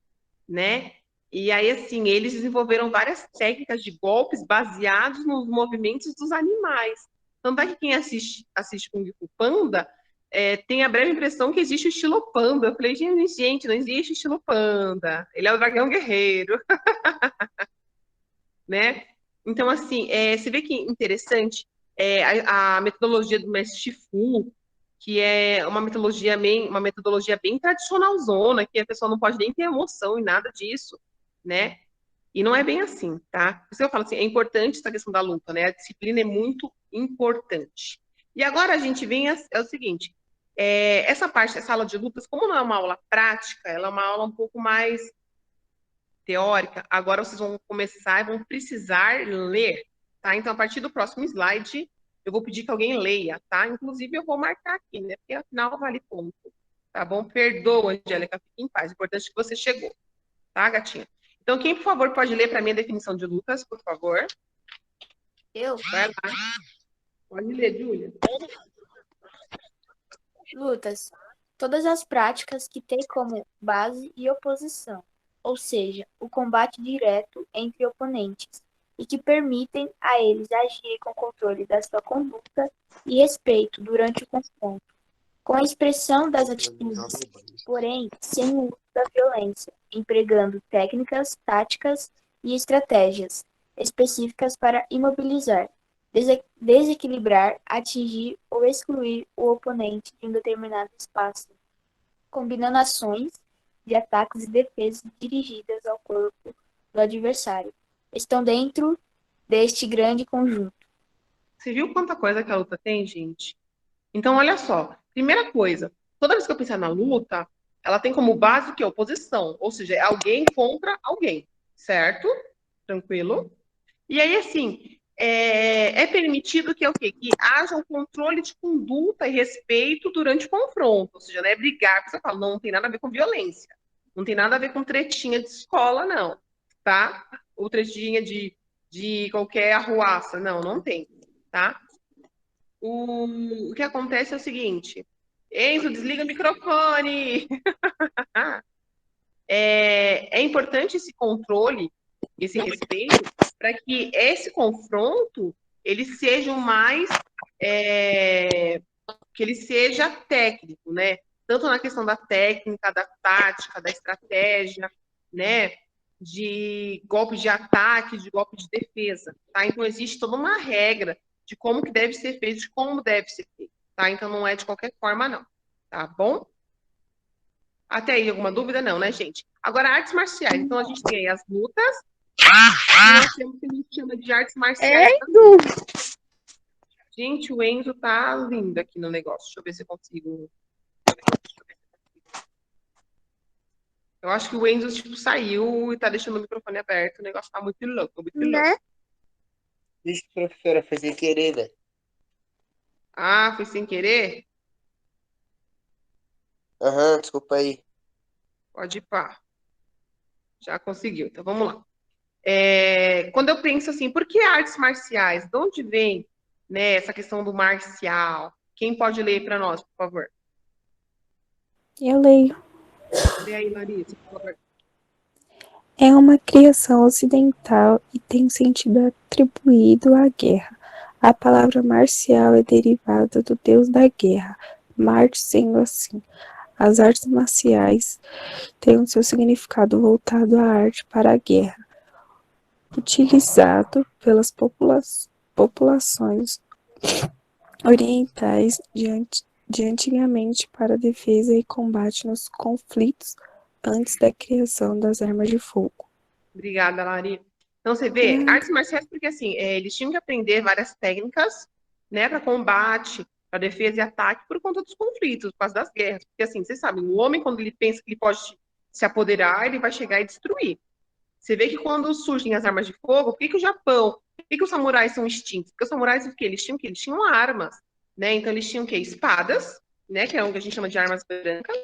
né? E aí, assim, eles desenvolveram várias técnicas de golpes baseados nos movimentos dos animais. Tanto é que quem assiste Kung Fu Panda tem a breve impressão que existe o estilo panda. Eu falei, gente, não existe estilo panda. Ele é o dragão guerreiro, né? Então, assim, você vê que interessante a metodologia do Mestre Fu, que é uma metodologia bem tradicionalzona, que a pessoa não pode nem ter emoção e nada disso, né? E não é bem assim, tá? Por isso que eu falo assim, é importante essa questão da luta, né? A disciplina é muito importante. E agora a gente vem é o seguinte, essa parte, essa aula de lutas, como não é uma aula prática, ela é uma aula um pouco mais teórica, agora vocês vão começar e vão precisar ler, tá? Então, a partir do próximo slide, eu vou pedir que alguém leia, tá? Inclusive, eu vou marcar aqui, né? Porque afinal vale ponto, tá bom? Perdoa, Angélica, fique em paz. O importante é que você chegou, tá, gatinha? Então, quem, por favor, pode ler para mim a definição de lutas, por favor? Eu? Vai lá. Pode ler, Júlia. Lutas. Todas as práticas que têm como base e oposição, ou seja, o combate direto entre oponentes, e que permitem a eles agirem com controle da sua conduta e respeito durante o confronto, com a expressão das atitudes, porém sem o uso da violência, empregando técnicas, táticas e estratégias específicas para imobilizar, desequilibrar, atingir ou excluir o oponente de um determinado espaço, combinando ações de ataques e defesas dirigidas ao corpo do adversário. Estão dentro deste grande conjunto. Você viu quanta coisa que a luta tem, gente? Então, olha só. Primeira coisa, toda vez que eu pensar na luta, ela tem como base o quê? Oposição. Ou seja, é alguém contra alguém, certo? Tranquilo? E aí, assim, é permitido que, o quê? Que haja um controle de conduta e respeito durante o confronto. Ou seja, não é brigar, que você fala, não tem nada a ver com violência. Não tem nada a ver com tretinha de escola, não. Tá? Ou tretinha de qualquer arruaça. Não, não tem. Tá? O que acontece é o seguinte. Enzo, desliga o microfone. é importante esse controle, esse respeito, para que esse confronto ele seja o mais que ele seja técnico, né? Tanto na questão da técnica, da tática, da estratégia, né? De golpe de ataque, de golpe de defesa, tá? Então existe toda uma regra de como que deve ser feito, de como deve ser feito, tá? Então não é de qualquer forma, não, tá bom? Até aí, alguma dúvida? Não, né, gente? Agora, artes marciais. Então, a gente tem aí as lutas e nós temos o que a gente chama de artes marciais. Gente, o Enzo tá lindo aqui no negócio. Deixa eu ver se eu consigo. Eu acho que o Enzo, tipo, saiu e tá deixando o microfone aberto. O negócio tá muito louco, muito louco. Né? Isso, professora, foi sem querer, velho. Ah, foi sem querer? Aham, desculpa aí. Pode ir pá. Já conseguiu. Então, vamos lá. Quando eu penso assim, por que artes marciais? De onde vem, né, essa questão do marcial? Quem pode ler para nós, por favor? Eu leio. Lê aí, Larissa, por favor. É uma criação ocidental e tem sentido atribuído à guerra. A palavra marcial é derivada do deus da guerra, Marte, sendo assim. As artes marciais têm o seu significado voltado à arte para a guerra, utilizado pelas populações orientais de antigamente para defesa e combate nos conflitos antes da criação das armas de fogo. Obrigada, Lari. Então, você vê, artes marciais, porque assim, eles tinham que aprender várias técnicas, né, para combate, para defesa e ataque, por conta dos conflitos, por causa das guerras. Porque assim, vocês sabem, o homem, quando ele pensa que ele pode se apoderar, ele vai chegar e destruir. Você vê que quando surgem as armas de fogo, por que o Japão, por que os samurais são extintos? Porque os samurais, o que eles tinham? Eles tinham armas, né? Então, eles tinham o quê? Espadas, né? Que é o que a gente chama de armas brancas,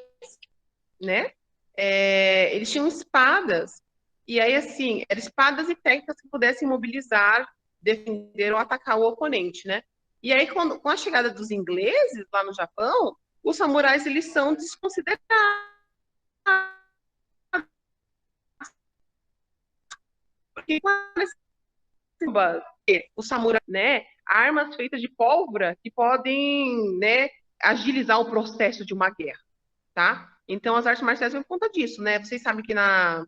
né? Eles tinham espadas. E aí, assim, eram espadas e técnicas que pudessem mobilizar, defender ou atacar o oponente, né? E aí, com a chegada dos ingleses lá no Japão, os samurais, eles são desconsiderados. Porque o samurai, né, armas feitas de pólvora que podem, né, agilizar o processo de uma guerra, tá? Então, as artes marciais vêm por conta disso, né? Vocês sabem que na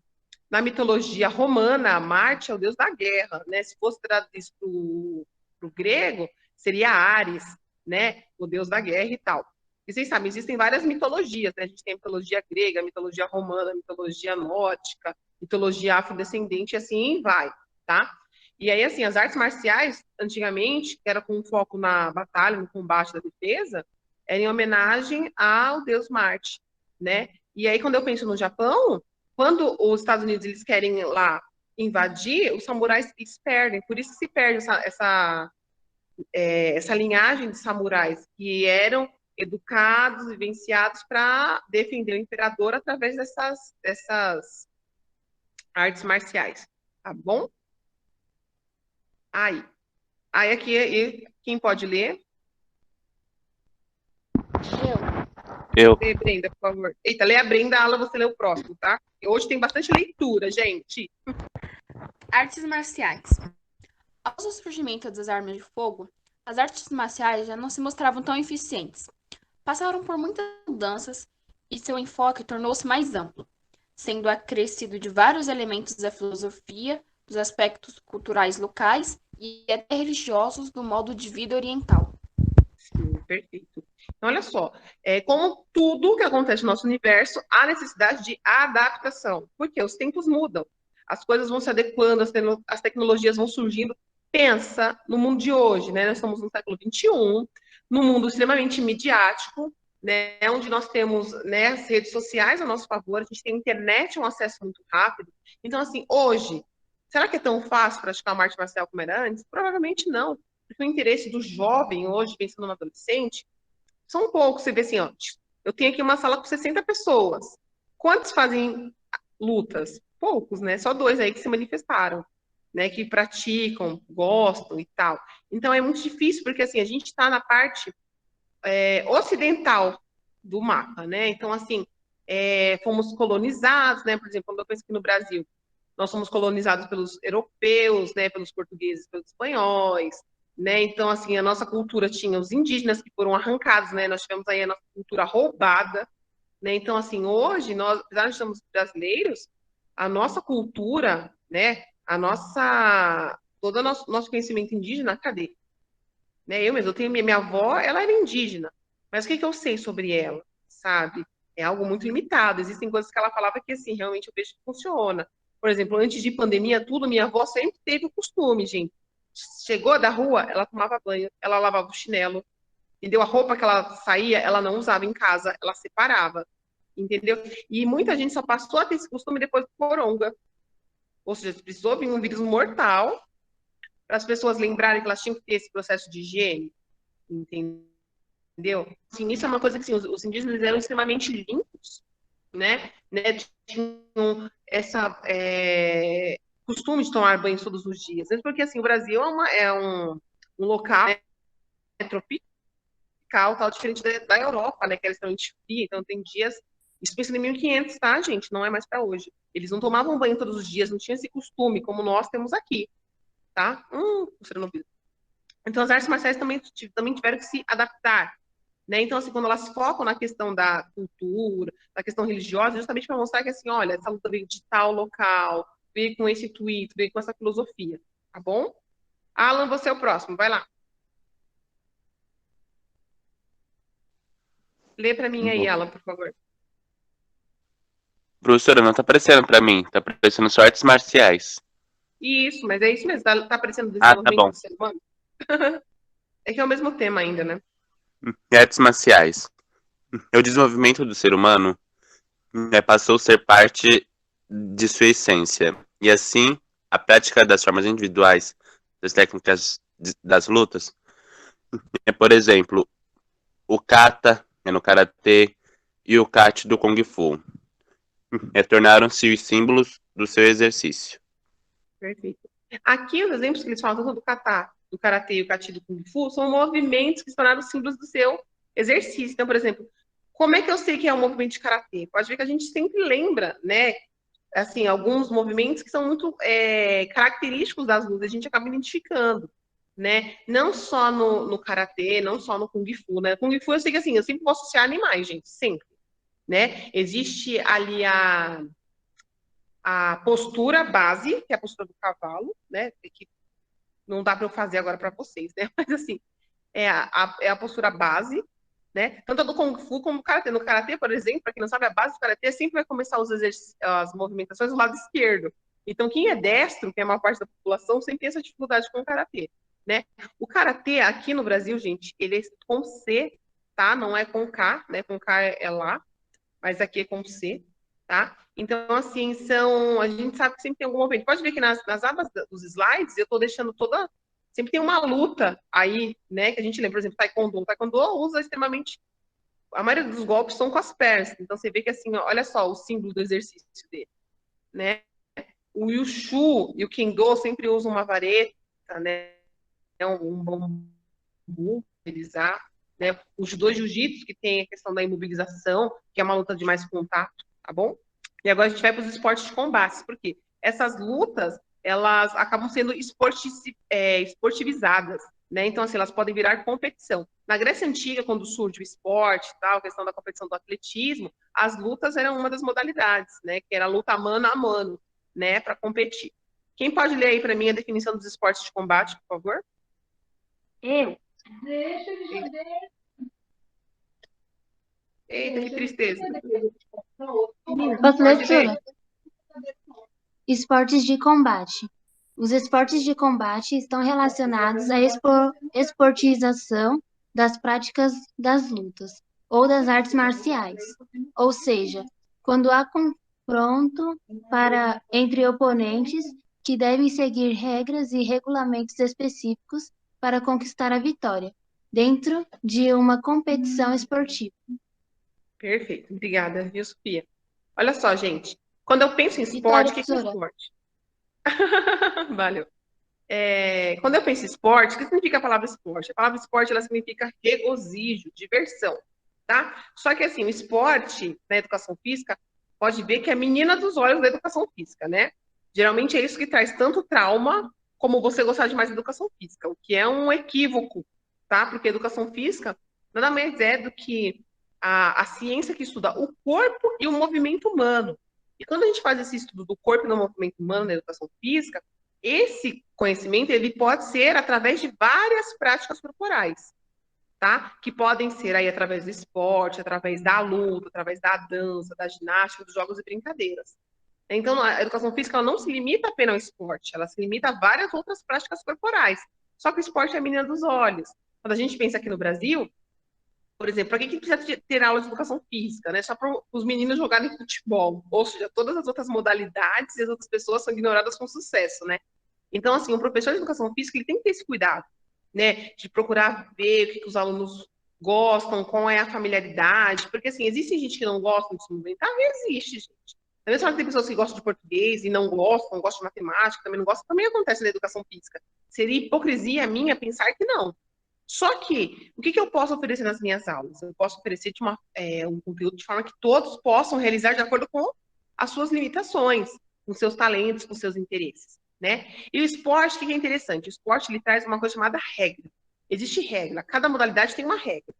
mitologia romana, Marte é o deus da guerra, né? Se fosse traduzido isso para o grego, seria Ares, né? O deus da guerra e tal. E vocês sabem, existem várias mitologias, né? A gente tem a mitologia grega, a mitologia romana, a mitologia nórdica, mitologia afrodescendente, e assim vai, tá? E aí, assim, as artes marciais, antigamente, que era com foco na batalha, no combate da defesa, era em homenagem ao deus Marte, né? E aí, quando eu penso no Japão, quando os Estados Unidos eles querem lá invadir, os samurais eles perdem. Por isso se perde essa linhagem de samurais que eram educados, vivenciados para defender o imperador através dessas artes marciais, tá bom? Aí aqui, quem pode ler? Eu. Lê, Brenda, por favor. Eita, lê a Brenda, a Ala, você lê o próximo, tá? Hoje tem bastante leitura, gente. Artes marciais. Após o surgimento das armas de fogo, as artes marciais já não se mostravam tão eficientes. Passaram por muitas mudanças e seu enfoque tornou-se mais amplo, sendo acrescido de vários elementos da filosofia, dos aspectos culturais locais e até religiosos do modo de vida oriental. Sim, perfeito. Então, olha só, como tudo que acontece no nosso universo, há necessidade de adaptação, porque os tempos mudam, as coisas vão se adequando, as tecnologias vão surgindo. Pensa no mundo de hoje, né? Nós estamos no século XXI, num mundo extremamente midiático, né? Onde nós temos, né, as redes sociais a nosso favor, a gente tem a internet, um acesso muito rápido. Então, assim, hoje, será que é tão fácil praticar uma arte marcial como era antes? Provavelmente não, porque o interesse do jovem hoje, pensando no adolescente, são poucos. Você vê assim, ó, eu tenho aqui uma sala com 60 pessoas. Quantos fazem lutas? Poucos, né? Só 2 aí que se manifestaram, né? Que praticam, gostam e tal. Então é muito difícil, porque assim, a gente está na parte ocidental do mapa, né? Então, assim, fomos colonizados, né? Por exemplo, quando eu penso aqui no Brasil, nós somos colonizados pelos europeus, né? Pelos portugueses, pelos espanhóis, né? Então, assim, a nossa cultura tinha os indígenas que foram arrancados, né? Nós tivemos aí a nossa cultura roubada, né? Então, assim, hoje, nós, apesar de sermos brasileiros, a nossa cultura, né? Todo o nosso conhecimento indígena, cadê? Né? Eu tenho minha avó, ela era indígena, mas o que eu sei sobre ela, sabe? É algo muito limitado. Existem coisas que ela falava que, assim, realmente eu vejo que funciona. Por exemplo, antes de pandemia, tudo, minha avó sempre teve o costume, gente. Chegou da rua, ela tomava banho, ela lavava o chinelo, entendeu? A roupa que ela saía, ela não usava em casa, ela separava, entendeu? E muita gente só passou a ter esse costume depois do coronga. Ou seja, precisou vir um vírus mortal para as pessoas lembrarem que elas tinham que ter esse processo de higiene, entendeu? Assim, isso é uma coisa que assim, os indígenas eram extremamente limpos, né? Tinham essa costume de tomar banho todos os dias. Mesmo porque assim, o Brasil é um local, né, tropical, tal, diferente da Europa, né? Que é extremamente fria, então tem dias. Isso pensa em 1500, tá, gente? Não é mais para hoje. Eles não tomavam banho todos os dias, não tinha esse costume, como nós temos aqui, tá? Então, as artes marciais também tiveram que se adaptar, né? Então, assim, quando elas focam na questão da cultura, da questão religiosa, justamente para mostrar que, assim, olha, essa luta veio de tal local, veio com esse intuito, veio com essa filosofia, tá bom? Alan, você é o próximo, vai lá. Lê para mim aí, Alan, por favor. Professora, não tá aparecendo pra mim. Tá aparecendo só artes marciais. Isso, mas é isso mesmo, tá aparecendo o Ah, tá desenvolvimento bom. do ser humano? É que é o mesmo tema ainda, né? Artes marciais. O desenvolvimento do ser humano passou a ser parte de sua essência. E assim, a prática das formas individuais, das técnicas das lutas, por exemplo, o kata, no karatê, e o kate do kung fu, tornaram-se os símbolos do seu exercício. Perfeito. Aqui, os exemplos que eles falam, tanto do kata, do karatê e o kati do kung fu, são movimentos que se tornaram símbolos do seu exercício. Então, por exemplo, como é que eu sei que é um movimento de karatê? Pode ver que a gente sempre lembra, né? Assim, alguns movimentos que são muito característicos das lutas, a gente acaba identificando, né? Não só no karatê, não só no kung fu, né? Kung fu eu sei que assim, eu sempre vou associar animais, gente, sempre, né? Existe ali a postura base, que é a postura do cavalo, né? Que não dá para eu fazer agora para vocês, né? Mas assim, é a postura base, né? Tanto do Kung Fu como do Karatê. No Karatê, por exemplo, para quem não sabe, a base do Karatê sempre vai começar as movimentações do lado esquerdo. Então, quem é destro, que é a maior parte da população, sempre tem essa dificuldade com o Karatê, né? O Karatê aqui no Brasil, gente, ele é com C, tá? Não é com K, né? Com K é lá, mas aqui é com C, tá? Então, assim, a gente sabe que sempre tem algum movimento. Pode ver que nas abas dos slides, eu estou deixando sempre tem uma luta aí, né, que a gente lembra, por exemplo, Taekwondo. O Taekwondo usa extremamente, a maioria dos golpes são com as pernas, então você vê que, assim, olha só o símbolo do exercício dele, né? O Wushu e o Kendo sempre usam uma vareta, né, um bambu, utilizar, né? Os judô e jiu-jitsu, que tem a questão da imobilização, que é uma luta de mais contato, tá bom? E agora a gente vai para os esportes de combate, porque essas lutas, elas acabam sendo esportivizadas, né? Então, assim, elas podem virar competição. Na Grécia Antiga, quando surge o esporte, tal, a questão da competição do atletismo, as lutas eram uma das modalidades, né? Que era a luta mano a mano, né? Para competir. Quem pode ler aí para mim a definição dos esportes de combate, por favor? Eu. Eita, que tristeza. Posso ler, Pode ler. professora? Esportes de combate. Os esportes de combate estão relacionados à esportização das práticas das lutas ou das artes marciais. Ou seja, quando há confronto entre oponentes que devem seguir regras e regulamentos específicos para conquistar a vitória, dentro de uma competição esportiva. Perfeito, obrigada, viu, Sofia? Olha só, gente, quando eu penso em Vitória, esporte, o que é professora. esporte? Valeu. Quando eu penso em esporte, o que significa a palavra esporte? A palavra esporte, ela significa regozijo, diversão, tá? Só que, assim, o esporte na educação física, pode ver que é a menina dos olhos da educação física, né? Geralmente é isso que traz tanto trauma como você gostar de mais educação física, o que é um equívoco, tá? Porque educação física nada mais é do que a ciência que estuda o corpo e o movimento humano. E quando a gente faz esse estudo do corpo e do movimento humano na educação física, esse conhecimento ele pode ser através de várias práticas corporais, tá? Que podem ser aí através do esporte, através da luta, através da dança, da ginástica, dos jogos e brincadeiras. Então, a educação física ela não se limita apenas ao esporte, ela se limita a várias outras práticas corporais. Só que o esporte é a menina dos olhos. Quando a gente pensa aqui no Brasil, por exemplo, para que precisa ter aula de educação física, né? Só para os meninos jogarem futebol. Ou seja, todas as outras modalidades e as outras pessoas são ignoradas com sucesso, né? Então, assim, o professor de educação física ele tem que ter esse cuidado, né? De procurar ver o que os alunos gostam, qual é a familiaridade. Porque, assim, existe gente que não gosta de se movimentar? Existe, gente. Da mesma forma que tem pessoas que gostam de português e não gostam de matemática, também não gostam, também acontece na educação física. Seria hipocrisia minha pensar que não. Só que, o que eu posso oferecer nas minhas aulas? Eu posso oferecer um conteúdo de forma que todos possam realizar de acordo com as suas limitações, com seus talentos, com seus interesses, né? E o esporte, o que é interessante? O esporte, ele traz uma coisa chamada regra. Existe regra, cada modalidade tem uma regra.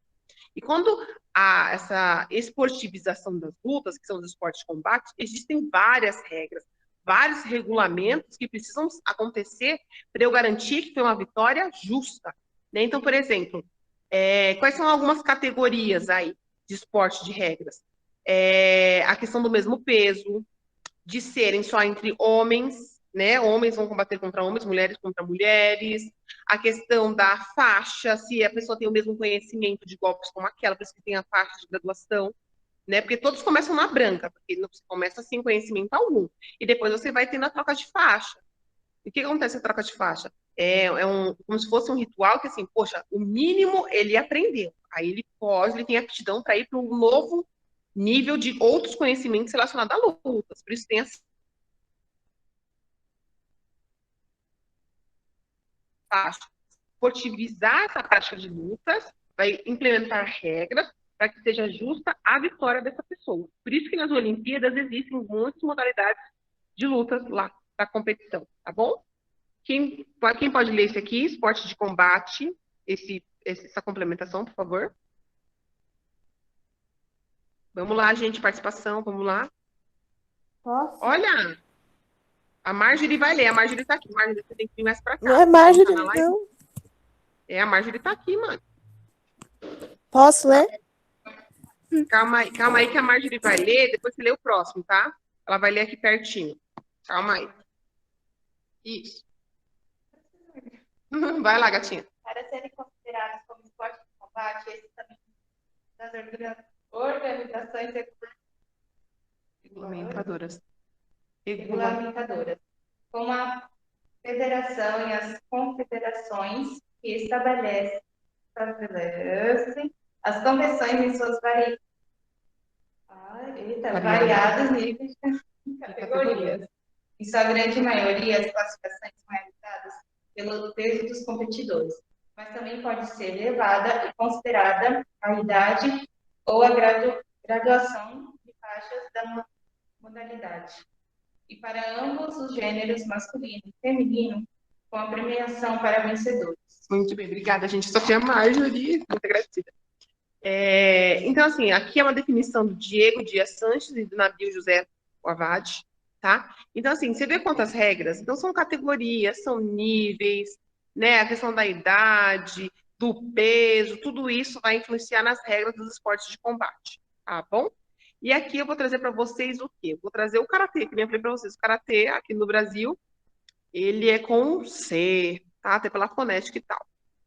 E quando há essa esportivização das lutas, que são os esportes de combate, existem várias regras, vários regulamentos que precisam acontecer para eu garantir que foi uma vitória justa, né? Então, por exemplo, quais são algumas categorias aí de esporte de regras? A questão do mesmo peso, de serem só entre homens, né? Homens vão combater contra homens, mulheres contra mulheres. A questão da faixa, se a pessoa tem o mesmo conhecimento de golpes como aquela, por isso que tem a faixa de graduação, né? Porque todos começam na branca, porque você começa sem conhecimento algum. E depois você vai tendo a troca de faixa. E o que acontece na troca de faixa? Como se fosse um ritual que, assim, poxa, o mínimo ele aprendeu. Aí ele tem aptidão para ir para um novo nível de outros conhecimentos relacionados a lutas. Por isso tem essa faixa. Esportivizar essa prática de lutas, vai implementar regras para que seja justa a vitória dessa pessoa. Por isso que nas Olimpíadas existem muitas modalidades de lutas lá da competição, tá bom? Quem pode ler esse aqui? Esporte de combate, essa complementação, por favor. Vamos lá, gente, participação, vamos lá. Posso? Olha, a Marjorie vai ler, a Marjorie tá aqui. Marjorie, você tem que vir mais pra cá. Não é Marjorie, Tá na live? não. A Marjorie tá aqui, mano. Posso ler? Calma aí que a Marjorie vai ler, depois você lê o próximo, tá? Ela vai ler aqui pertinho. Calma aí. Isso. Vai lá, gatinha. Para serem considerados como esporte de combate, esses também das organizações regulamentadoras, como a federação e as confederações que estabelecem as convenções em suas variados níveis de categorias. Em sua grande maioria, as classificações são realizadas pelo peso dos competidores, mas também pode ser levada e considerada a idade ou a graduação de faixas da modalidade. E para ambos os gêneros, masculino e feminino, com a premiação para vencedores. Muito bem, obrigada, gente. Sofia Marjorie, muito agradecida. Então, assim, aqui é uma definição do Diego Dias Sanches e do Nabil José Wavad, tá? Então, assim, você vê quantas regras? Então, são categorias, são níveis, né? A questão da idade, do peso, tudo isso vai influenciar nas regras dos esportes de combate, tá bom? E aqui eu vou trazer para vocês o quê? Eu vou trazer o karatê, que eu falei para vocês. O karatê, aqui no Brasil, ele é com C, tá? Até pela fonética e tal,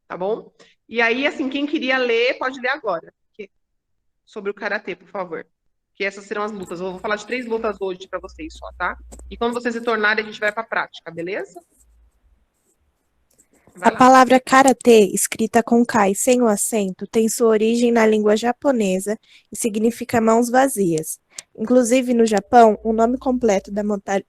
tá bom? E aí, assim, quem queria ler, pode ler agora. Sobre o karatê, por favor. Que essas serão as lutas. Eu vou falar de 3 lutas hoje para vocês só, tá? E quando vocês se tornarem, a gente vai para a prática, beleza? A palavra karatê, escrita com K e sem o acento, tem sua origem na língua japonesa e significa mãos vazias. Inclusive, no Japão, o nome completo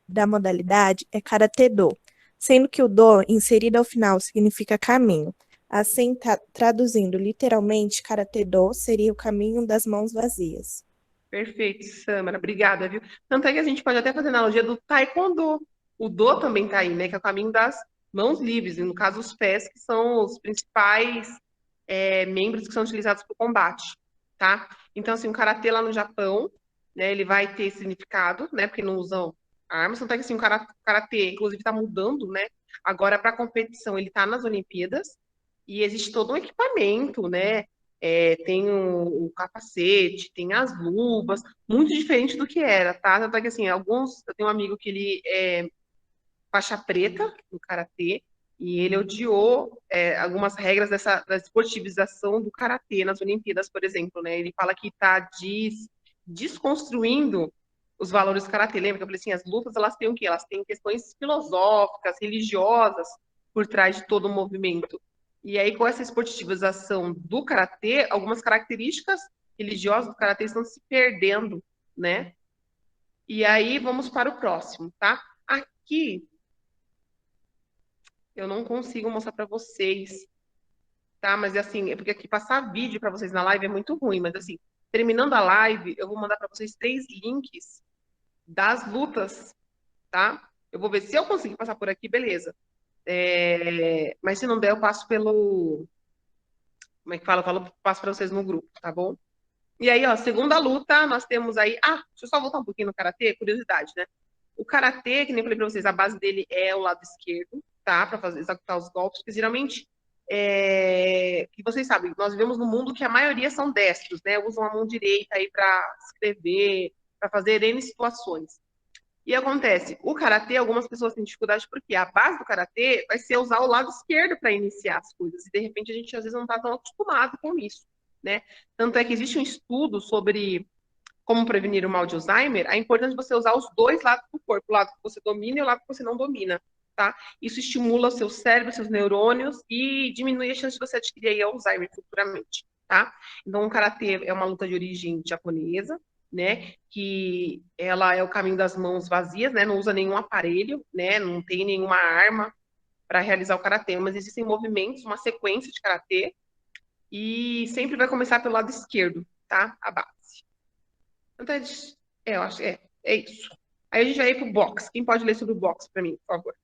da modalidade é karatê-do, sendo que o do, inserido ao final, significa caminho. Assim, traduzindo literalmente, Karatê-do seria o caminho das mãos vazias. Perfeito, Samara, obrigada, viu? Tanto é que a gente pode até fazer analogia do taekwondo. O do também tá aí, né? Que é o caminho das mãos livres, e no caso os pés, que são os principais membros que são utilizados para o combate, tá? Então, assim, o karatê lá no Japão, né? Ele vai ter significado, né? Porque não usam armas. Tanto é que assim, o karatê, inclusive, está mudando, né? Agora, para competição, ele está nas Olimpíadas e existe todo um equipamento, né? Tem o capacete, tem as luvas, muito diferente do que era, tá? Tanto é que, assim, eu tenho um amigo que ele é faixa preta no karatê, e ele odiou algumas regras da esportivização do karatê nas Olimpíadas, por exemplo, né? Ele fala que está desconstruindo os valores do karatê. Lembra que eu falei assim, as lutas, elas têm o quê? Elas têm questões filosóficas, religiosas por trás de todo o movimento. E aí, com essa esportivização do karatê, algumas características religiosas do karatê estão se perdendo, né? E aí, vamos para o próximo, tá? Aqui, eu não consigo mostrar para vocês, tá? Mas assim, é porque aqui passar vídeo para vocês na live é muito ruim, mas assim, terminando a live, eu vou mandar para vocês 3 links das lutas, tá? Eu vou ver se eu conseguir passar por aqui, beleza. Mas se não der, eu passo pelo. Como é que fala? Passo para vocês no grupo, tá bom? E aí, ó, segunda luta, nós temos aí. Ah, deixa eu só voltar um pouquinho no karatê, curiosidade, né? O karatê, que nem eu falei pra vocês, a base dele é o lado esquerdo, tá? Pra fazer, executar os golpes, porque geralmente, que vocês sabem, nós vivemos num mundo que a maioria são destros, né? Usam a mão direita aí pra escrever, pra fazer N situações. E acontece, o karatê, algumas pessoas têm dificuldade porque a base do karatê vai ser usar o lado esquerdo para iniciar as coisas. E de repente a gente às vezes não está tão acostumado com isso, né? Tanto é que existe um estudo sobre como prevenir o mal de Alzheimer, a importância de você usar os dois lados do corpo, o lado que você domina e o lado que você não domina, tá? Isso estimula o seu cérebro, seus neurônios e diminui a chance de você adquirir aí Alzheimer futuramente, tá? Então, o karatê é uma luta de origem japonesa, né? Que ela é o caminho das mãos vazias, né? Não usa nenhum aparelho, né? Não tem nenhuma arma para realizar o karatê, mas existem movimentos, uma sequência de karatê e sempre vai começar pelo lado esquerdo, tá? A base. Então, eu acho, é isso. Aí a gente vai ir pro boxe. Quem pode ler sobre o boxe para mim, por favor?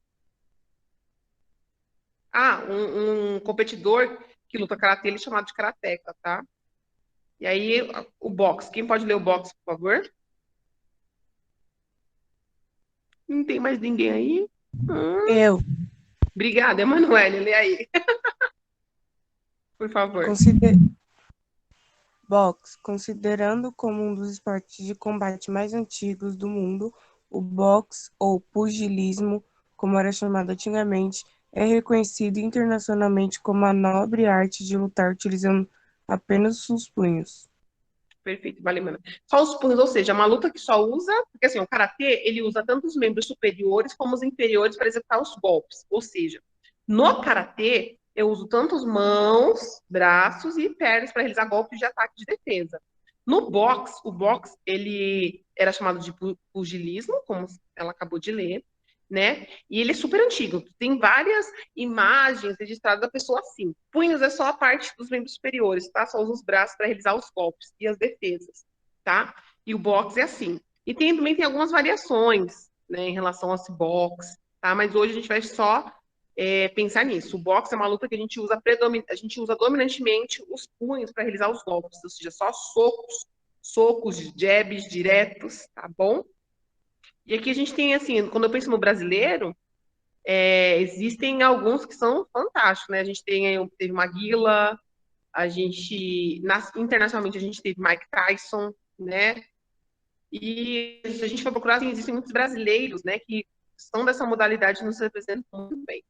Ah, um competidor que luta karatê, ele é chamado de karateka, tá? E aí, o boxe. Quem pode ler o boxe, por favor? Não tem mais ninguém aí? Eu. Obrigada, Emanuele. Lê aí. Por favor. Boxe. Considerando como um dos esportes de combate mais antigos do mundo, o boxe, ou pugilismo, como era chamado antigamente, é reconhecido internacionalmente como a nobre arte de lutar utilizando apenas os punhos. Perfeito, vale, mano. Só os punhos, ou seja, uma luta que só usa, porque assim, o karatê, ele usa tanto os membros superiores como os inferiores para executar os golpes. Ou seja, no karatê, eu uso tanto as mãos, braços e pernas para realizar golpes de ataque e de defesa. No boxe, o boxe, ele era chamado de pugilismo, como ela acabou de ler, né? E ele é super antigo. Tem várias imagens registradas da pessoa assim. Punhos é só a parte dos membros superiores, tá? Só usa os braços para realizar os golpes e as defesas, tá? E o boxe é assim. E também tem algumas variações, né, em relação a esse boxe, tá? Mas hoje a gente vai só pensar nisso. O boxe é uma luta que a gente usa dominantemente os punhos para realizar os golpes, ou seja, só socos, jabs diretos, tá bom? E aqui a gente tem, assim, quando eu penso no brasileiro, existem alguns que são fantásticos, né? A gente teve Maguila, internacionalmente a gente teve Mike Tyson, né? E se a gente for procurar, assim, existem muitos brasileiros, né, que são dessa modalidade e nos representam muito bem.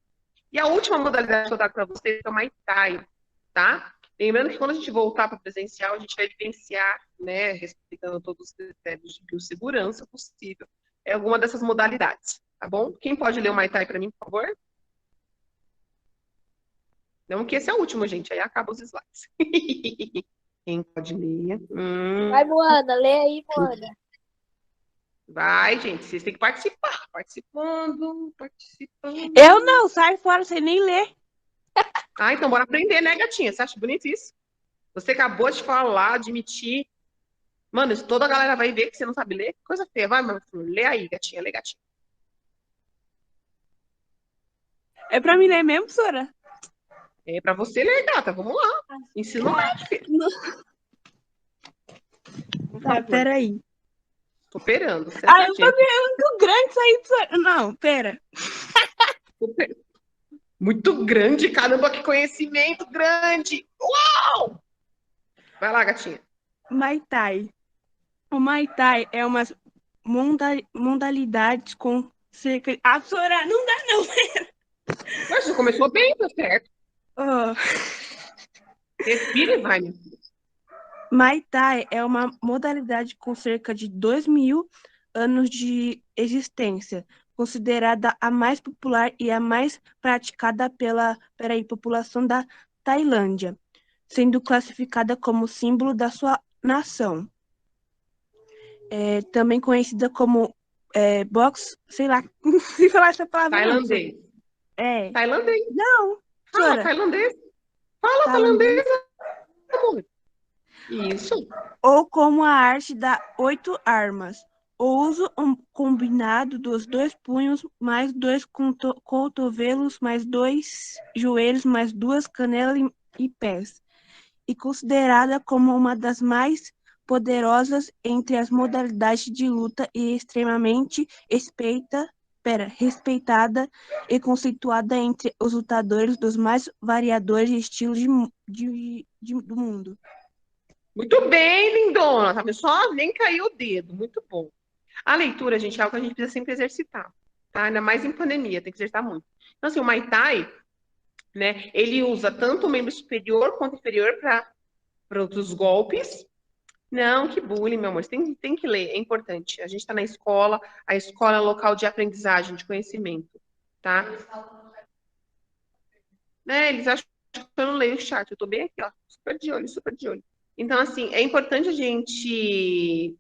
E a última modalidade que eu trago para vocês é o Muay Thai, tá? Lembrando que quando a gente voltar para presencial, a gente vai vivenciar, né, respeitando todos os critérios de biossegurança possível, alguma dessas modalidades, tá bom? Quem pode ler o Muay Thai para mim, por favor? Não, que esse é o último, gente, aí acaba os slides. Quem pode ler? Vai, Moana, lê aí, Moana. Vai, gente, vocês têm que participar. Participando. Eu não, sai fora sem nem ler. Ah, então bora aprender, né, gatinha? Você acha bonito isso? Você acabou de falar, admitir. Mano, isso toda a galera vai ver que você não sabe ler. Coisa feia. Vai, meu filho, lê aí, gatinha, lê, gatinha. É pra mim ler mesmo, professora? É pra você ler, gata. Vamos lá. Ensino médio, filho. Por Tá, favor. peraí. Tô esperando. Ah, eu tô Sentadinha. muito grande isso aí, professora. Não, pera. Muito grande, caramba, que conhecimento grande. Uau! Vai lá, gatinha. Muay Thai. O Muay Thai é uma modalidade com cerca de... Ah, professora, não dá não. Mas você começou bem, tá certo. Oh. Respira e vai, meu filho. Muay Thai é uma modalidade com cerca de 2.000 anos de existência, considerada a mais popular e a mais praticada pela população da Tailândia, sendo classificada como símbolo da sua nação. É também conhecida como boxe, sei lá, se falar essa palavra. Tailandês. É. Tailandês. Não, Fala professora. tailandês. Fala Tailandês. amor. Isso. Ou como a arte da 8 armas. O uso combinado dos 2 punhos, mais 2 cotovelos, mais 2 joelhos, mais 2 canelas e pés. E considerada como uma das mais poderosas entre as modalidades de luta e extremamente respeitada e conceituada entre os lutadores dos mais variados estilos do mundo. Muito bem, lindona. Tá vendo só? Nem caiu o dedo. Muito bom. A leitura, gente, é algo que a gente precisa sempre exercitar. Tá? Ainda mais em pandemia, tem que exercitar muito. Então, assim, o Muay Thai, né, ele usa tanto o membro superior quanto inferior para outros golpes. Não, que bullying, meu amor. Você tem que ler, é importante. A gente está na escola, a escola é local de aprendizagem, de conhecimento, tá? Eles acham que eu não leio o chat, eu tô bem aqui, ó, super de olho, super de olho. Então, assim, é importante a gente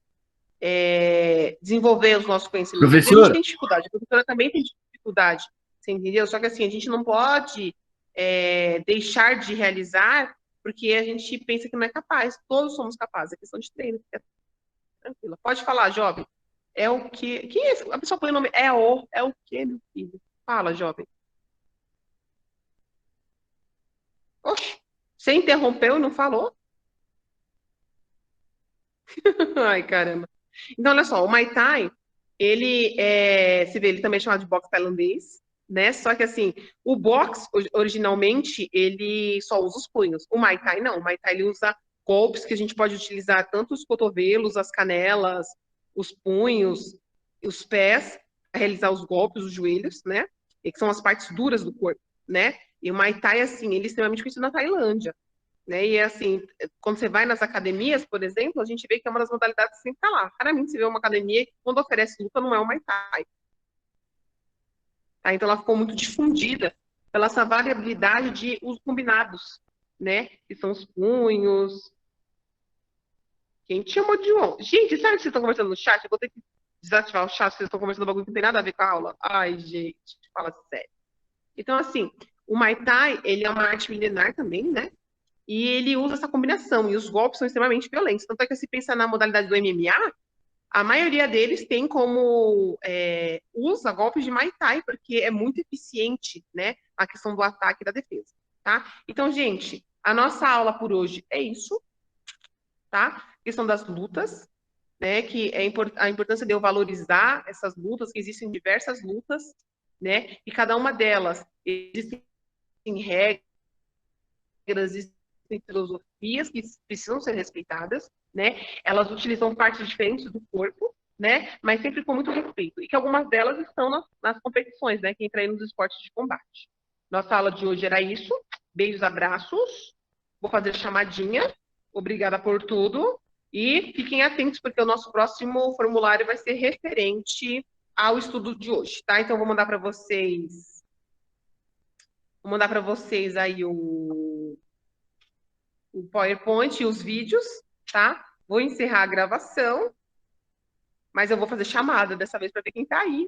desenvolver os nossos conhecimentos. A gente Professora, tem dificuldade, a professora também tem dificuldade, você entendeu? Só que, assim, a gente não pode deixar de realizar porque a gente pensa que não é capaz. Todos somos capazes, é questão de treino, fica tranquila. Pode falar, jovem. É o quê? Quem é? A pessoa põe o nome. É o quê, meu filho? Fala, jovem. Oxe, você interrompeu e não falou? Ai, caramba. Então, olha só, o Muay Thai, se vê, ele também é chamado de boxe tailandês, né? Só que, assim, o boxe, originalmente, ele só usa os punhos. O Muay Thai, não. O Muay Thai, ele usa golpes que a gente pode utilizar tanto os cotovelos, as canelas, os punhos, os pés, para realizar os golpes, os joelhos, né? E que são as partes duras do corpo, né? E o Muay Thai, assim, ele é extremamente conhecido na Tailândia. Né? E assim, quando você vai nas academias, por exemplo, a gente vê que é uma das modalidades que sempre está lá. Raramente você vê uma academia que, quando oferece luta, não é o Muay Thai. Tá? Então ela ficou muito difundida pela essa variabilidade de usos combinados, né? Que são os punhos. Quem te chamou de on? Gente, sabe que vocês estão conversando no chat? Eu vou ter que desativar o chat, vocês estão conversando bagulho que não tem nada a ver com a aula. Ai, gente, fala sério. Então, assim, o Muay Thai, ele é uma arte milenar também, né? E ele usa essa combinação, e os golpes são extremamente violentos. Tanto é que, se pensa na modalidade do MMA, a maioria deles tem como usa golpes de Muay Thai, porque é muito eficiente, né, a questão do ataque e da defesa, tá? Então, gente, a nossa aula por hoje é isso, tá? Questão das lutas, né, que é a importância de eu valorizar essas lutas, que existem diversas lutas, né, e cada uma delas existem regras, existem filosofias que precisam ser respeitadas, né? Elas utilizam partes diferentes do corpo, né? Mas sempre com muito respeito. E que algumas delas estão nas competições, né? Que entra aí nos esportes de combate. Nossa aula de hoje era isso. Beijos, abraços. Vou fazer chamadinha. Obrigada por tudo. E fiquem atentos, porque o nosso próximo formulário vai ser referente ao estudo de hoje, tá? Então, vou mandar para vocês. Vou mandar para vocês aí o PowerPoint e os vídeos, tá? Vou encerrar a gravação, mas eu vou fazer chamada dessa vez para ver quem tá aí.